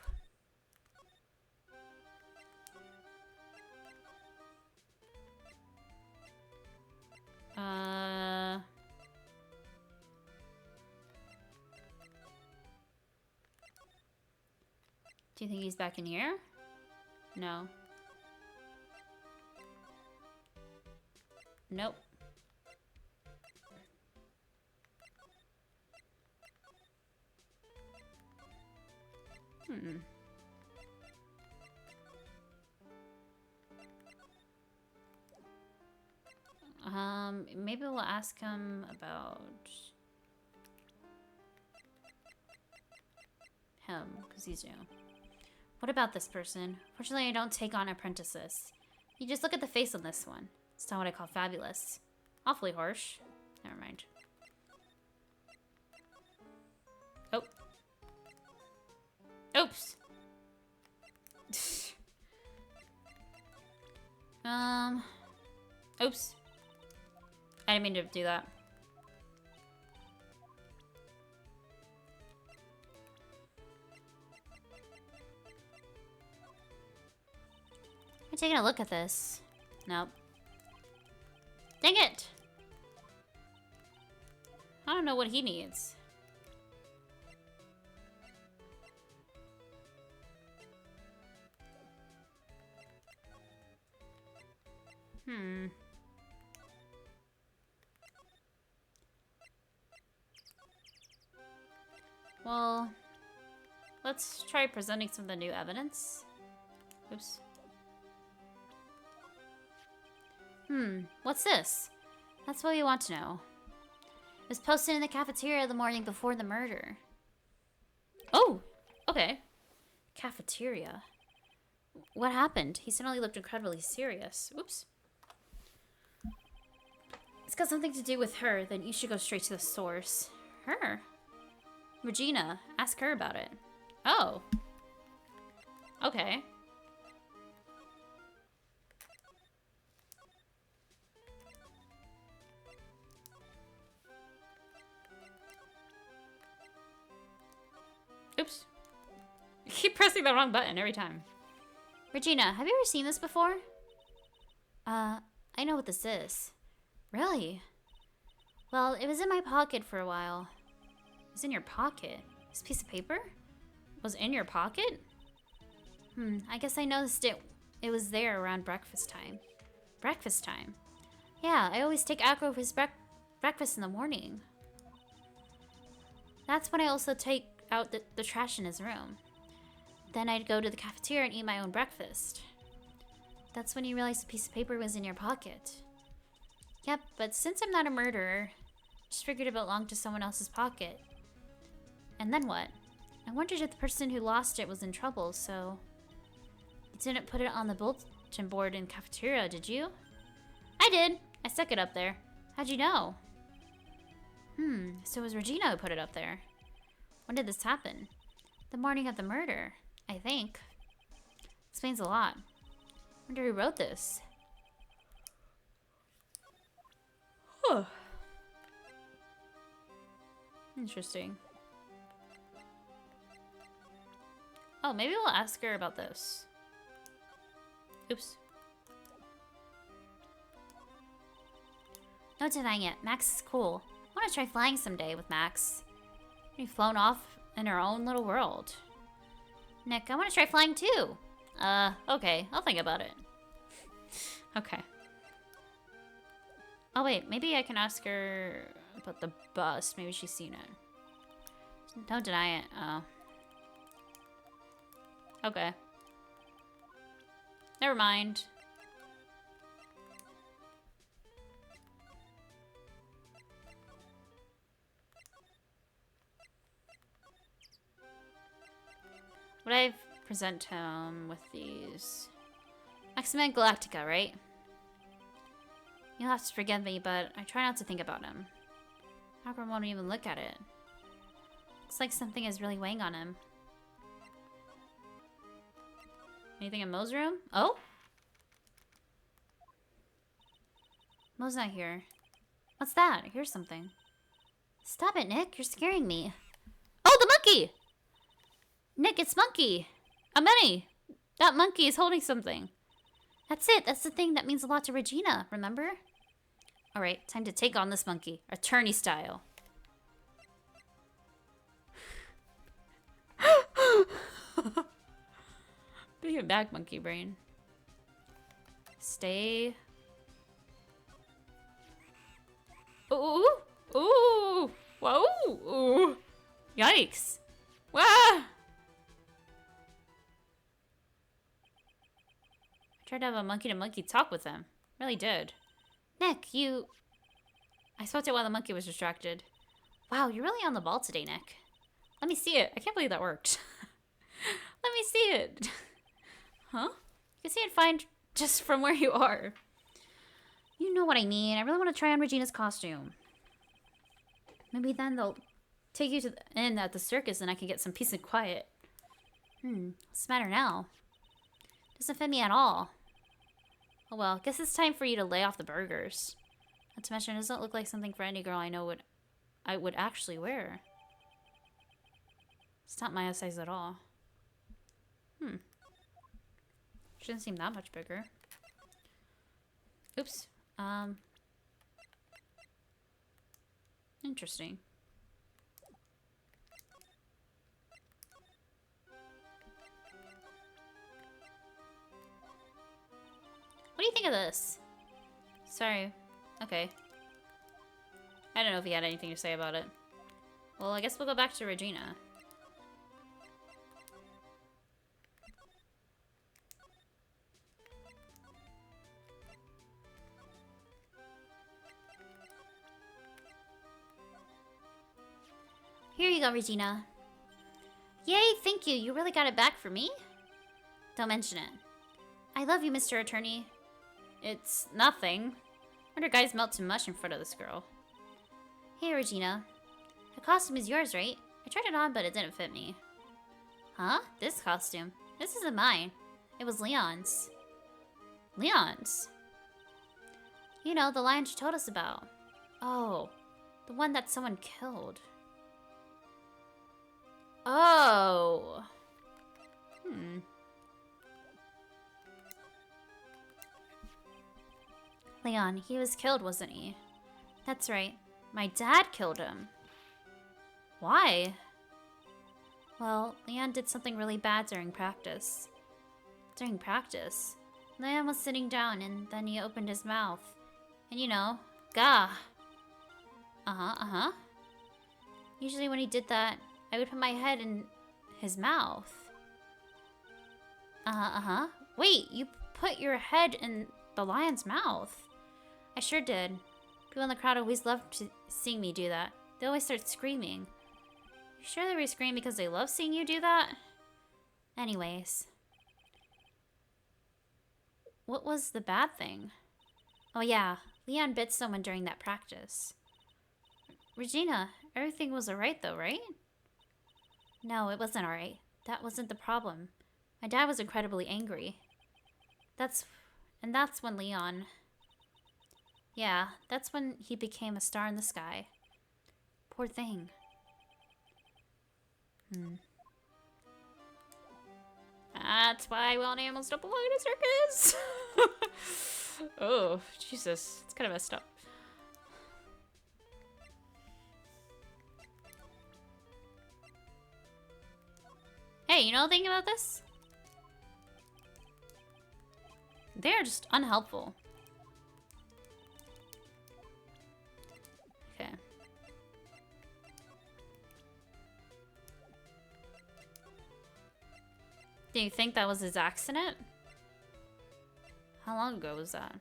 S1: Do you think he's back in here? No. Nope. Maybe we'll ask him about him, because he's new. What about this person? Fortunately, I don't take on apprentices. You just look at the face on this one. It's not what I call fabulous. Awfully harsh. Never mind. Oh. Oops. Oops. I didn't mean to do that. I'm taking a look at this. Nope. Dang it! I don't know what he needs. Well, let's try presenting some of the new evidence. Oops. What's this? That's what we want to know. It was posted in the cafeteria the morning before the murder. Oh, okay. Cafeteria. What happened? He suddenly looked incredibly serious. Oops. It's got something to do with her, then you should go straight to the source. Her? Regina. Ask her about it. Oh. Okay. Oops. I keep pressing the wrong button every time. Regina, have you ever seen this before? I know what this is. Really? Well, it was in my pocket for a while. It was in your pocket? This piece of paper? Was in your pocket? I guess I noticed it was there around breakfast time. Breakfast time? Yeah, I always take Acro for his breakfast in the morning. That's when I also take out the trash in his room. Then I'd go to the cafeteria and eat my own breakfast. That's when you realized the piece of paper was in your pocket. Yep, but since I'm not a murderer, I just figured it belonged to someone else's pocket. And then what? I wondered if the person who lost it was in trouble, so... You didn't put it on the bulletin board in the cafeteria, did you? I did! I stuck it up there. How'd you know? So it was Regina who put it up there. When did this happen? The morning of the murder, I think. Explains a lot. Wonder who wrote this. Huh. Interesting. Oh, maybe we'll ask her about this. Oops. No denying it. Max is cool. I want to try flying someday with Max. We've flown off in our own little world. Nick, I want to try flying too. Okay. I'll think about it. Okay. Oh wait, maybe I can ask her about the bus. Maybe she's seen it. Don't deny it. Oh. Okay. Never mind. Would I present him with these? Maxima Galactica, right? You'll have to forgive me, but I try not to think about him. Akram won't even look at it. Looks like something is really weighing on him. Anything in Mo's room? Oh? Mo's not here. What's that? I hear something. Stop it, Nick. You're scaring me. Oh, the monkey! Nick, it's Monkey. A Minnie. That monkey is holding something. That's it. That's the thing that means a lot to Regina, remember? Alright, time to take on this monkey. Attorney style. Bring it back, monkey brain. Stay. Ooh! Ooh! Whoa! Ooh! Yikes! Wah! I tried to have a monkey-to-monkey talk with him. Really did. Nick, you... I swept it while the monkey was distracted. Wow, you're really on the ball today, Nick. Let me see it. I can't believe that worked. Let me see it. Huh? You can see it fine just from where you are. You know what I mean. I really want to try on Regina's costume. Maybe then they'll take you to the inn at the circus and I can get some peace and quiet. What's the matter now? Doesn't fit me at all. Oh well, guess it's time for you to lay off the burgers. Not to mention, it doesn't look like something for any girl I know I would actually wear. It's not my size at all. Shouldn't seem that much bigger. Oops. Interesting. What do you think of this? Sorry. Okay. I don't know if he had anything to say about it. Well, I guess we'll go back to Regina. Here you go, Regina. Yay, thank you. You really got it back for me? Don't mention it. I love you, Mr. Attorney. It's nothing. Wonder guys melt too much in front of this girl. Hey, Regina. The costume is yours, right? I tried it on, but it didn't fit me. Huh? This costume? This isn't mine. It was Leon's. Leon's? You know, the lion she told us about. Oh, the one that someone killed. Oh. Leon, he was killed, wasn't he? That's right. My dad killed him. Why? Well, Leon did something really bad during practice. During practice? Leon was sitting down and then he opened his mouth. And you know, gah. Usually when he did that, I would put my head in his mouth. Wait, you put your head in the lion's mouth? I sure did. People in the crowd always loved seeing me do that. They always start screaming. You sure they were screaming because they love seeing you do that? Anyways. What was the bad thing? Oh yeah, Leon bit someone during that practice. Regina, everything was alright though, right? No, it wasn't alright. That wasn't the problem. My dad was incredibly angry. That's when Leon... Yeah, that's when he became a star in the sky. Poor thing. That's why wild animals don't belong in a circus! Oh, Jesus. It's kind of messed up. Hey, you know the thing about this? They're just unhelpful. Okay. Do you think that was his accident? How long ago was that?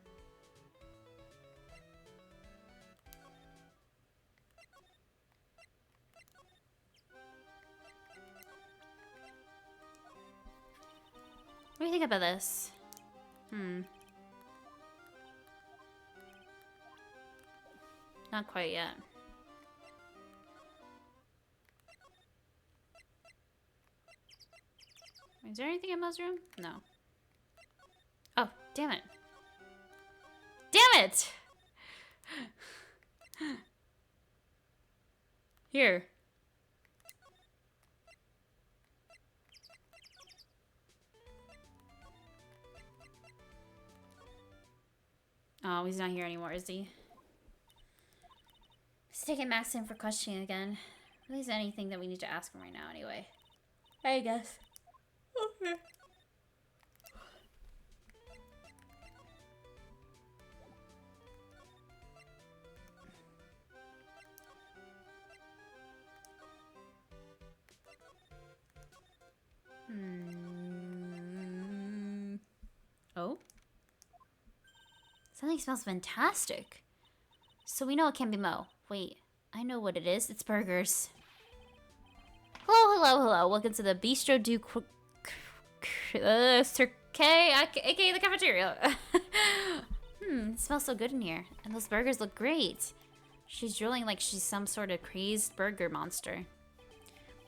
S1: What do you think about this? Not quite yet. Is there anything in Mo's room? No. Damn it. Damn it! Here. Oh, he's not here anymore, is he? He's taking Max in for questioning again. If there's anything that we need to ask him right now anyway. I guess. Okay. Oh? Something smells fantastic. So we know it can't be Mo. Wait, I know what it is. It's burgers. Hello, hello, hello. Welcome to the Bistro du Cirque, aka the cafeteria. It smells so good in here. And those burgers look great. She's drooling like she's some sort of crazed burger monster.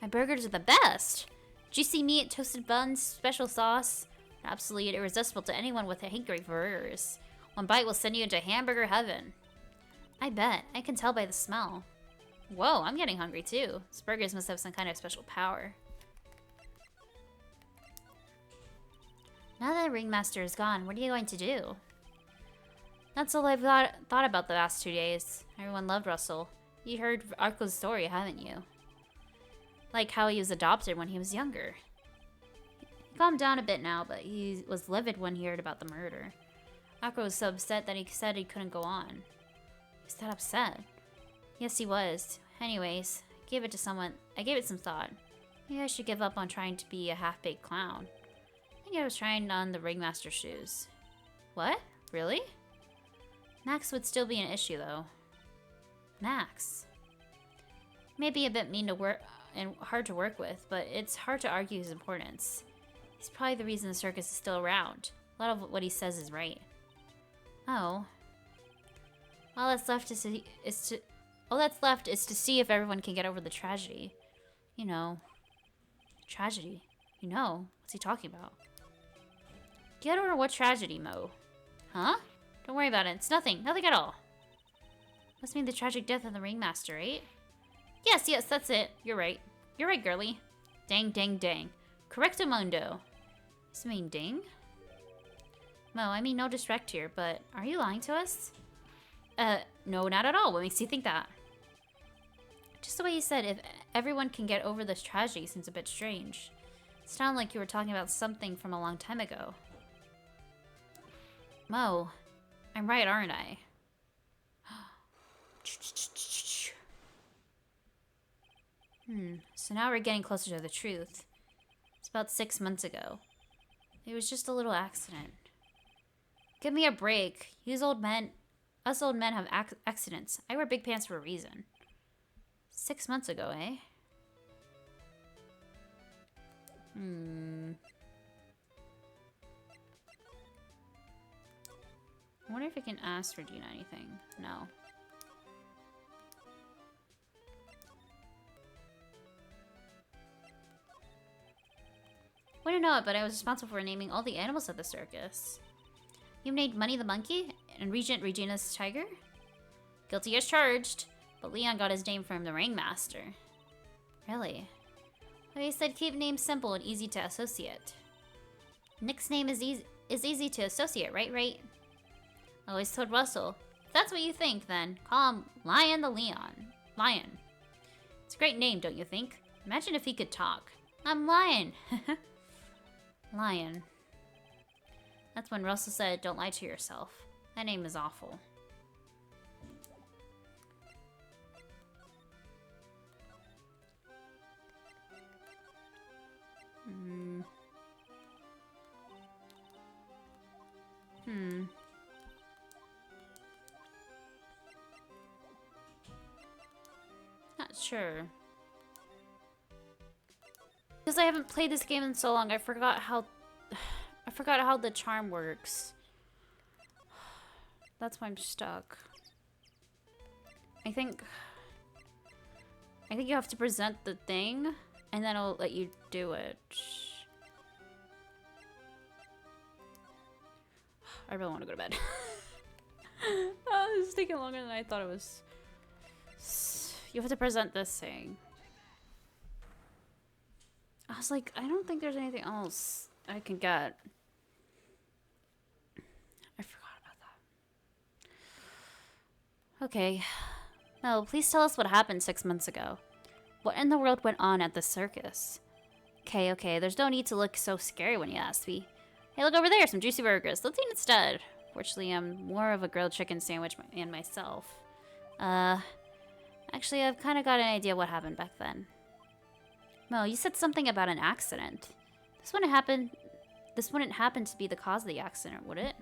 S1: My burgers are the best. Juicy meat, toasted buns, special sauce. Absolutely irresistible to anyone with a hankering for burgers. One bite will send you into hamburger heaven. I bet. I can tell by the smell. Whoa, I'm getting hungry too. These burgers must have some kind of special power. Now that the ringmaster is gone, what are you going to do? That's all I've thought about the last 2 days. Everyone loved Russell. You heard Arco's story, haven't you? Like how he was adopted when he was younger. He calmed down a bit now, but he was livid when he heard about the murder. Arco was so upset that he said he couldn't go on. He's that upset? Yes, he was. Anyways, I gave it some thought. Maybe I should give up on trying to be a half-baked clown. I think I was trying on the ringmaster's shoes. What? Really? Max would still be an issue, though. Max. Maybe a bit mean to work and hard to work with, but it's hard to argue his importance. He's probably the reason the circus is still around. A lot of what he says is right. Oh. All that's left is to see if everyone can get over the tragedy. You know. Tragedy? You know. What's he talking about? Get over what tragedy, Mo? Huh? Don't worry about it. It's nothing. Nothing at all. Must mean the tragic death of the ringmaster, right? Yes, that's it. You're right. You're right, girly. Dang, dang, dang. Correctamundo. Does it mean ding? Mo, I mean no disrespect here, but are you lying to us? No, not at all. What makes you think that? Just the way you said, if everyone can get over this tragedy seems a bit strange. It sounded like you were talking about something from a long time ago. Mo, I'm right, aren't I? So now we're getting closer to the truth. It's about 6 months ago. It was just a little accident. Give me a break. Us old men have accidents. I wear big pants for a reason. 6 months ago, eh? I wonder if I can ask Regina anything. No. Wouldn't know it, but I was responsible for naming all the animals at the circus. You named Money the monkey and Regent Regina's tiger? Guilty as charged, but Leon got his name from the ringmaster. Really? Well, he said keep names simple and easy to associate. Nick's name is easy to associate, right? I always told Russell, if that's what you think, then call him Lion the Leon. Lion. It's a great name, don't you think? Imagine if he could talk. I'm Lion. Lion. That's when Russell said, don't lie to yourself. That name is awful. Not sure. Because I haven't played this game in so long, I forgot how the charm works. That's why I'm stuck. I think you have to present the thing, and then it'll let you do it. I really want to go to bed. Oh, this is taking longer than I thought it was. You have to present this thing. I was like, I don't think there's anything else I can get. I forgot about that. Okay. No, please tell us what happened 6 months ago. What in the world went on at the circus? Okay, there's no need to look so scary when you ask me. Hey, look over there, some juicy burgers. Let's eat instead. Fortunately, I'm more of a grilled chicken sandwich man myself. Actually, I've kind of got an idea what happened back then. Mo, you said something about an accident. This wouldn't happen to be the cause of the accident, would it?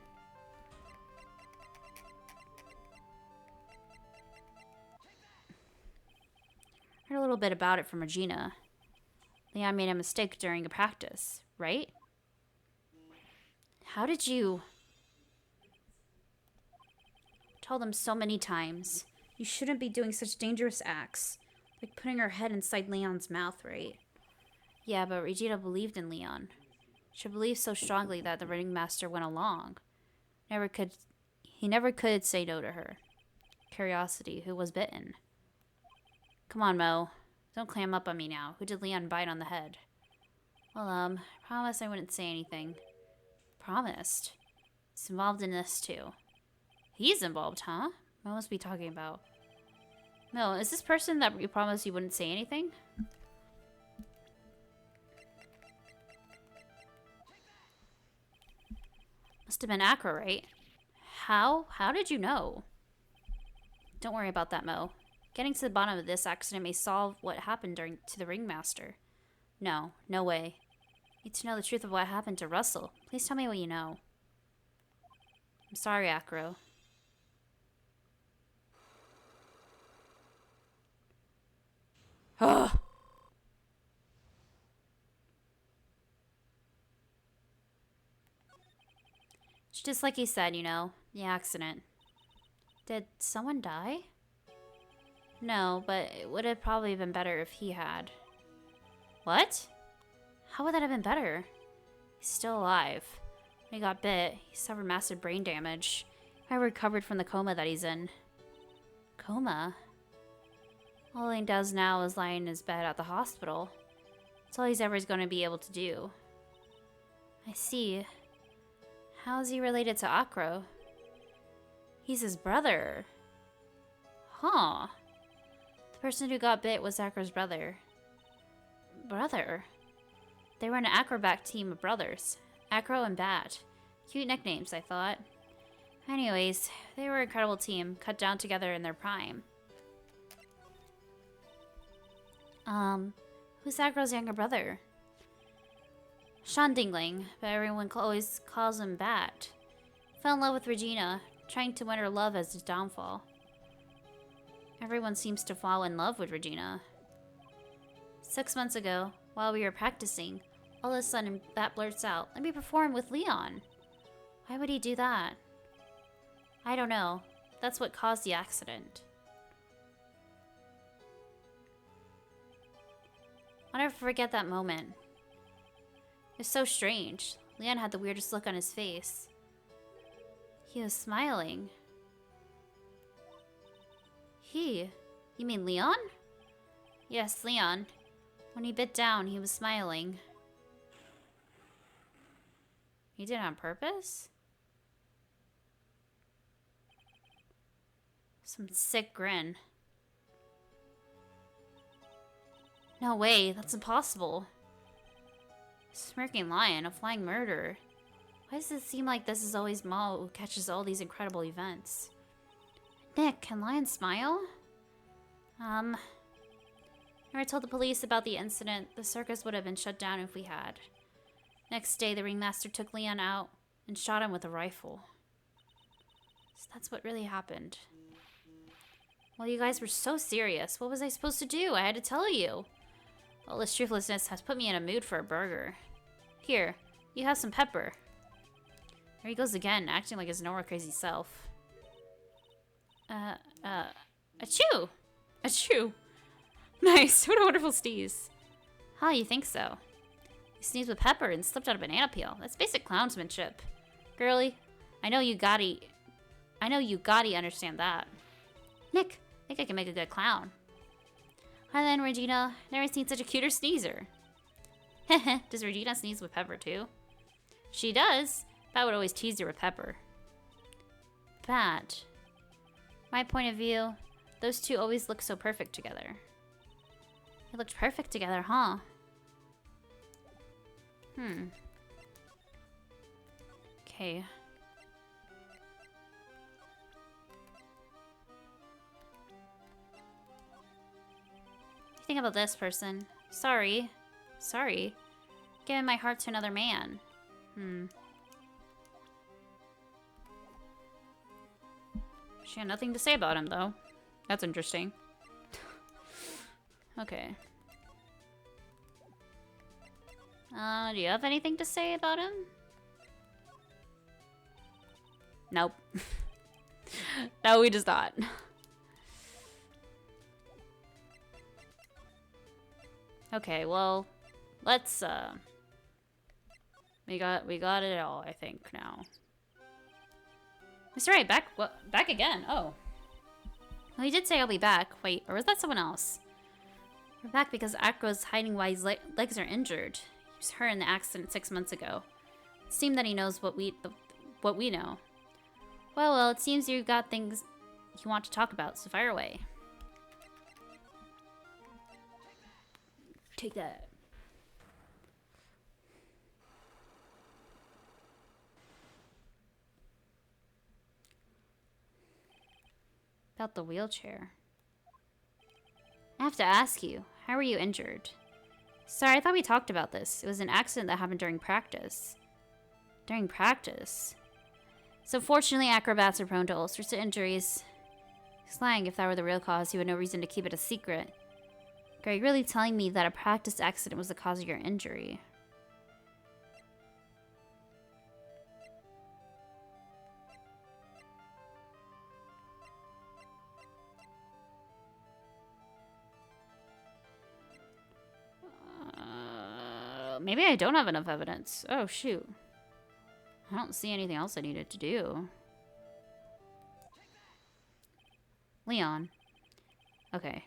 S1: Heard a little bit about it from Regina. Leon made a mistake during a practice, right? How did you... Told him so many times. You shouldn't be doing such dangerous acts. Like putting her head inside Leon's mouth, right? Yeah, but Regina believed in Leon. She believed so strongly that the ringmaster went along. He never could say no to her. Curiosity, who was bitten. Come on, Mo. Don't clam up on me now. Who did Leon bite on the head? Well, promise I wouldn't say anything. Promised? He's involved in this, too. He's involved, huh? What must be talking about? No, is this person that you promised you wouldn't say anything? Must have been Acro, right? How? How did you know? Don't worry about that, Mo. Getting to the bottom of this accident may solve what happened to the ringmaster. No way. Need to know the truth of what happened to Russell. Please tell me what you know. I'm sorry, Acro. Ugh. It's just like he said, you know, the accident. Did someone die? No, but it would have probably been better if he had. What? How would that have been better? He's still alive. When he got bit, he suffered massive brain damage. I recovered from the coma that he's in. Coma? All he does now is lie in his bed at the hospital. That's all he's ever going to be able to do. I see. How is he related to Acro? He's his brother. Huh. The person who got bit was Acro's brother. Brother? They were an acrobat team of brothers. Acro and Bat. Cute nicknames, I thought. Anyways, they were an incredible team, cut down together in their prime. Who's Acro's younger brother? Sean Dingling, but everyone always calls him Bat. Fell in love with Regina, trying to win her love as his downfall. Everyone seems to fall in love with Regina. 6 months ago, while we were practicing, all of a sudden Bat blurts out, "Let me perform with Leon." Why would he do that? I don't know. That's what caused the accident. I'll never forget that moment. It was so strange. Leon had the weirdest look on his face. He was smiling. He? You mean Leon? Yes, Leon. When he bit down, he was smiling. He did it on purpose? Some sick grin. No way, that's impossible. Smirking lion, a flying murderer. Why does it seem like this is always Mo who catches all these incredible events? Nick, can lions smile? Never told the police about the incident. The circus would have been shut down if we had. Next day, the ringmaster took Leon out and shot him with a rifle. So that's what really happened. Well, you guys were so serious. What was I supposed to do? I had to tell you. All this truthfulness has put me in a mood for a burger. Here, you have some pepper. There he goes again, acting like his normal crazy self. Achoo! Achoo! Nice, what a wonderful sneeze. Huh, you think so? You sneezed with pepper and slipped out a banana peel. That's basic clownsmanship. Girly, I know you gotta understand that. Nick, I think I can make a good clown. Hi then, Regina. Never seen such a cuter sneezer. Heh. Does Regina sneeze with Pepper too? She does. Pat would always tease her with Pepper. Pat. My point of view, those two always look so perfect together. They looked perfect together, huh? Okay. What do you think about this person? Sorry. Giving my heart to another man. She had nothing to say about him, though. That's interesting. Okay. Do you have anything to say about him? Nope. No, we just not. Okay, well, let's, we got it all, I think, now. Mr. Wright, back again. Oh. Well, he did say I'll be back. Wait, or was that someone else? We're back because Acro's hiding why his legs are injured. He was hurt in the accident 6 months ago. It seemed that he knows what we know. Well, it seems you've got things you want to talk about, so fire away. Take that. About the wheelchair. I have to ask you, how were you injured? Sorry, I thought we talked about this. It was an accident that happened during practice. During practice? So fortunately, acrobats are prone to all sorts of injuries. He's lying. If that were the real cause, he would have no reason to keep it a secret. Are you really telling me that a practice accident was the cause of your injury? Maybe I don't have enough evidence. Oh, shoot. I don't see anything else I needed to do. Leon. Okay.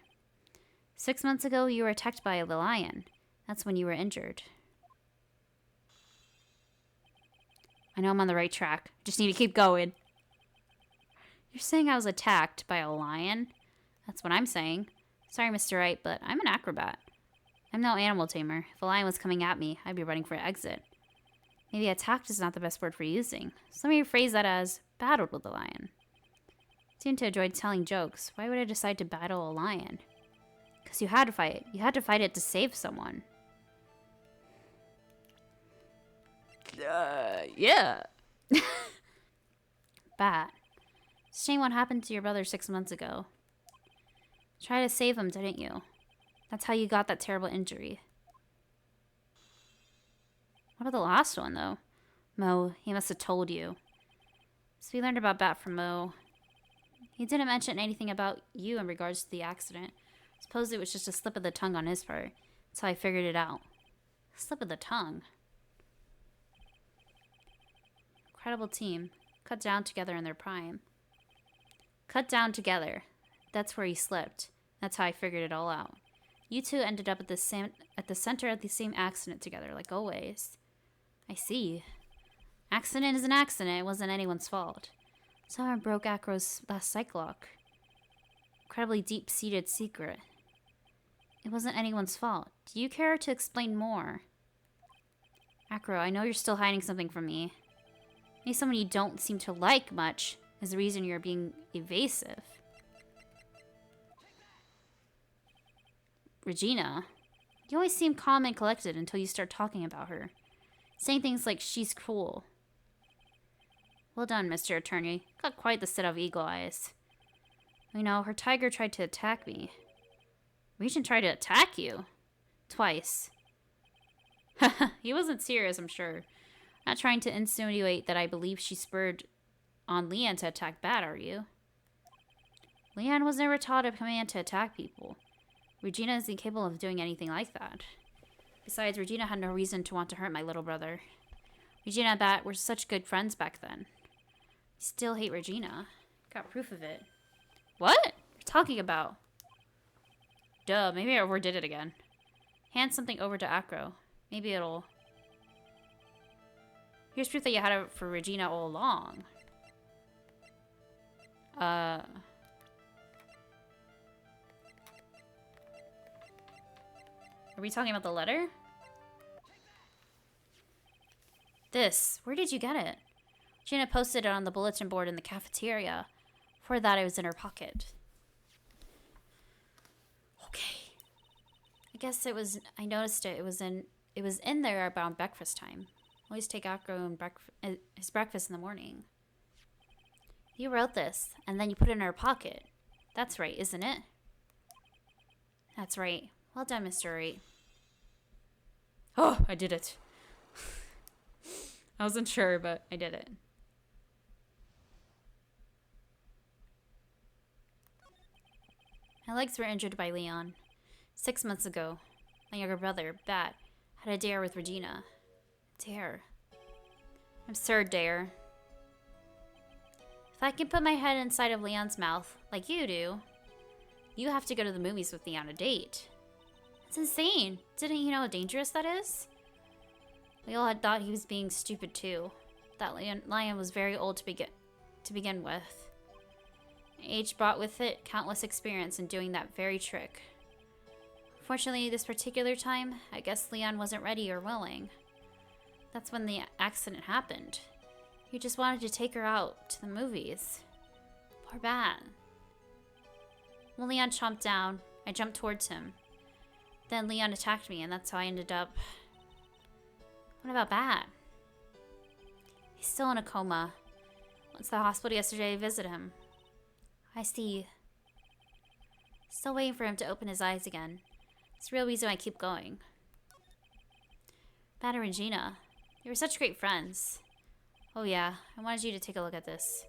S1: 6 months ago, you were attacked by a lion. That's when you were injured. I know I'm on the right track. Just need to keep going. You're saying I was attacked by a lion? That's what I'm saying. Sorry, Mr. Wright, but I'm an acrobat. I'm no animal tamer. If a lion was coming at me, I'd be running for exit. Maybe attacked is not the best word for using. So let me rephrase that as battled with a lion. I seem to enjoy telling jokes. Why would I decide to battle a lion? Because you had to fight it. You had to fight it to save someone. Yeah. Bat. Shame what happened to your brother 6 months ago. Try to save him, didn't you? That's how you got that terrible injury. What about the last one, though? Mo, he must have told you. So we learned about Bat from Mo. He didn't mention anything about you in regards to the accident. Suppose it was just a slip of the tongue on his part. That's how I figured it out. Slip of the tongue. Incredible team. Cut down together in their prime. Cut down together. That's where he slipped. That's how I figured it all out. You two ended up at the center of the same accident together, like always. I see. Accident is an accident. It wasn't anyone's fault. Someone broke Acro's last psych lock. Incredibly deep-seated secret. It wasn't anyone's fault. Do you care to explain more? Acro, I know you're still hiding something from me. Maybe someone you don't seem to like much is the reason you're being evasive. Regina, you always seem calm and collected until you start talking about her. Saying things like she's cool. Well done, Mr. Attorney. Got quite the set of eagle eyes. You know, her tiger tried to attack me. Regent tried to attack you? Twice. He wasn't serious, I'm sure. Not trying to insinuate that I believe she spurred on Leon to attack Bat, are you? Leon was never taught a command to attack people. Regina is incapable of doing anything like that. Besides, Regina had no reason to want to hurt my little brother. Regina and Bat were such good friends back then. Still hate Regina. Got proof of it. What? What are you talking about? Duh, maybe I overdid it again. Hand something over to Acro. Maybe it'll... Here's proof that you had it for Regina all along. Are we talking about the letter? This. Where did you get it? Gina posted it on the bulletin board in the cafeteria. For that, it was in her pocket. Okay. I guess it was... I noticed it. It was in there around breakfast time. Always take Acro and his breakfast in the morning. You wrote this, and then you put it in her pocket. That's right, isn't it? That's right. Well done, Mr. Wright. Oh, I did it. I wasn't sure, but I did it. My legs were injured by Leon. 6 months ago, my younger brother, Bat, had a dare with Regina. Dare. Absurd dare. If I can put my head inside of Leon's mouth, like you do, you have to go to the movies with me on a date. That's insane. Didn't you know how dangerous that is? We all had thought he was being stupid too. That lion was very old to begin with. Age brought with it countless experience in doing that very trick. Fortunately, this particular time, I guess Leon wasn't ready or willing. That's when the accident happened. He just wanted to take her out to the movies. Poor Bat. When Leon chomped down, I jumped towards him. Then Leon attacked me, and that's how I ended up... What about Bat? He's still in a coma. Went to the hospital yesterday to visit him. I see. Still waiting for him to open his eyes again. It's the real reason I keep going. Bat and Regina. They were such great friends. Oh yeah, I wanted you to take a look at this.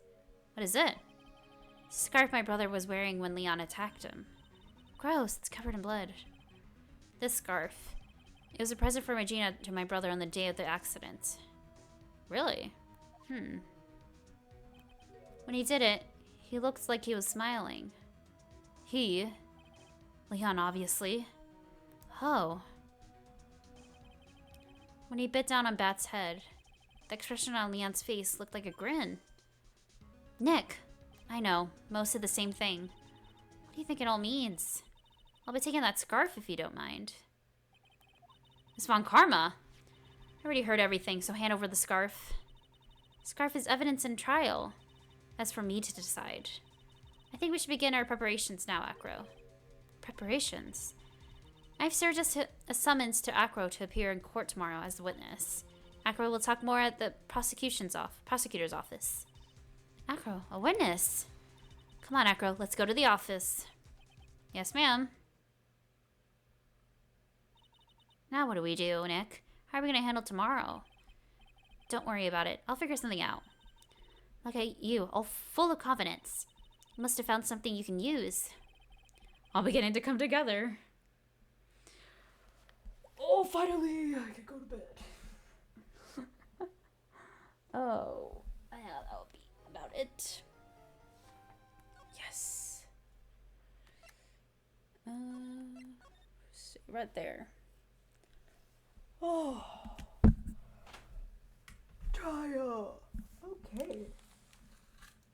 S1: What is it? It's the scarf my brother was wearing when Leon attacked him. Gross, it's covered in blood. This scarf. It was a present from Regina to my brother on the day of the accident. Really? When he did it, he looked like he was smiling. He? Leon, obviously. Oh. When he bit down on Bat's head, the expression on Leon's face looked like a grin. Nick! I know, most of the same thing. What do you think it all means? I'll be taking that scarf if you don't mind. Miss Von Karma? I already heard everything, so hand over the scarf. Scarf is evidence in trial. That's for me to decide. I think we should begin our preparations now, Acro. Preparations? I've served a summons to Acro to appear in court tomorrow as a witness. Acro will talk more at the prosecutor's office. Acro, a witness? Come on, Acro, let's go to the office. Yes, ma'am. Now what do we do, Nick? How are we going to handle tomorrow? Don't worry about it. I'll figure something out. Look at you, all full of confidence. You must have found something you can use. All beginning to come together. Oh, finally! I can go to bed. Oh, yeah, that'll be about it. Yes. Right there. Oh. Trial. Okay.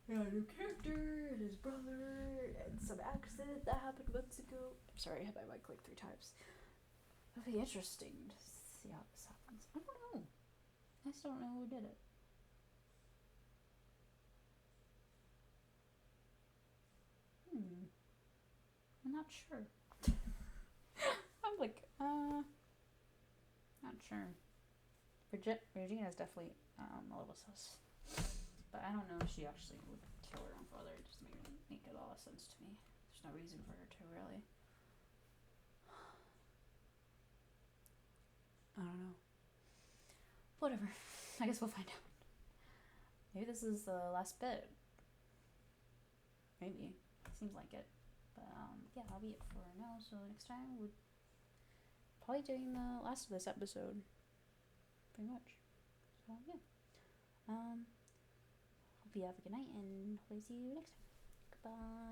S1: Yeah, new character and his brother and some accident that happened months ago. I'm sorry, I had my mic like 3 times. It'll be interesting to see how this happens. I don't know. I just don't know who did it. I'm not sure. I'm like, not sure. Regina's definitely a little sus. But I don't know if she actually would kill her own brother. It just make a lot of sense to me. There's no reason for her to, really. I don't know. Whatever. I guess we'll find out. Maybe this is the last bit. Maybe. Seems like it. But, yeah, that'll be it for now. So next time, we're probably doing the last of this episode. Pretty much. So, yeah. Hope you have a good night, and hopefully see you next time. Goodbye.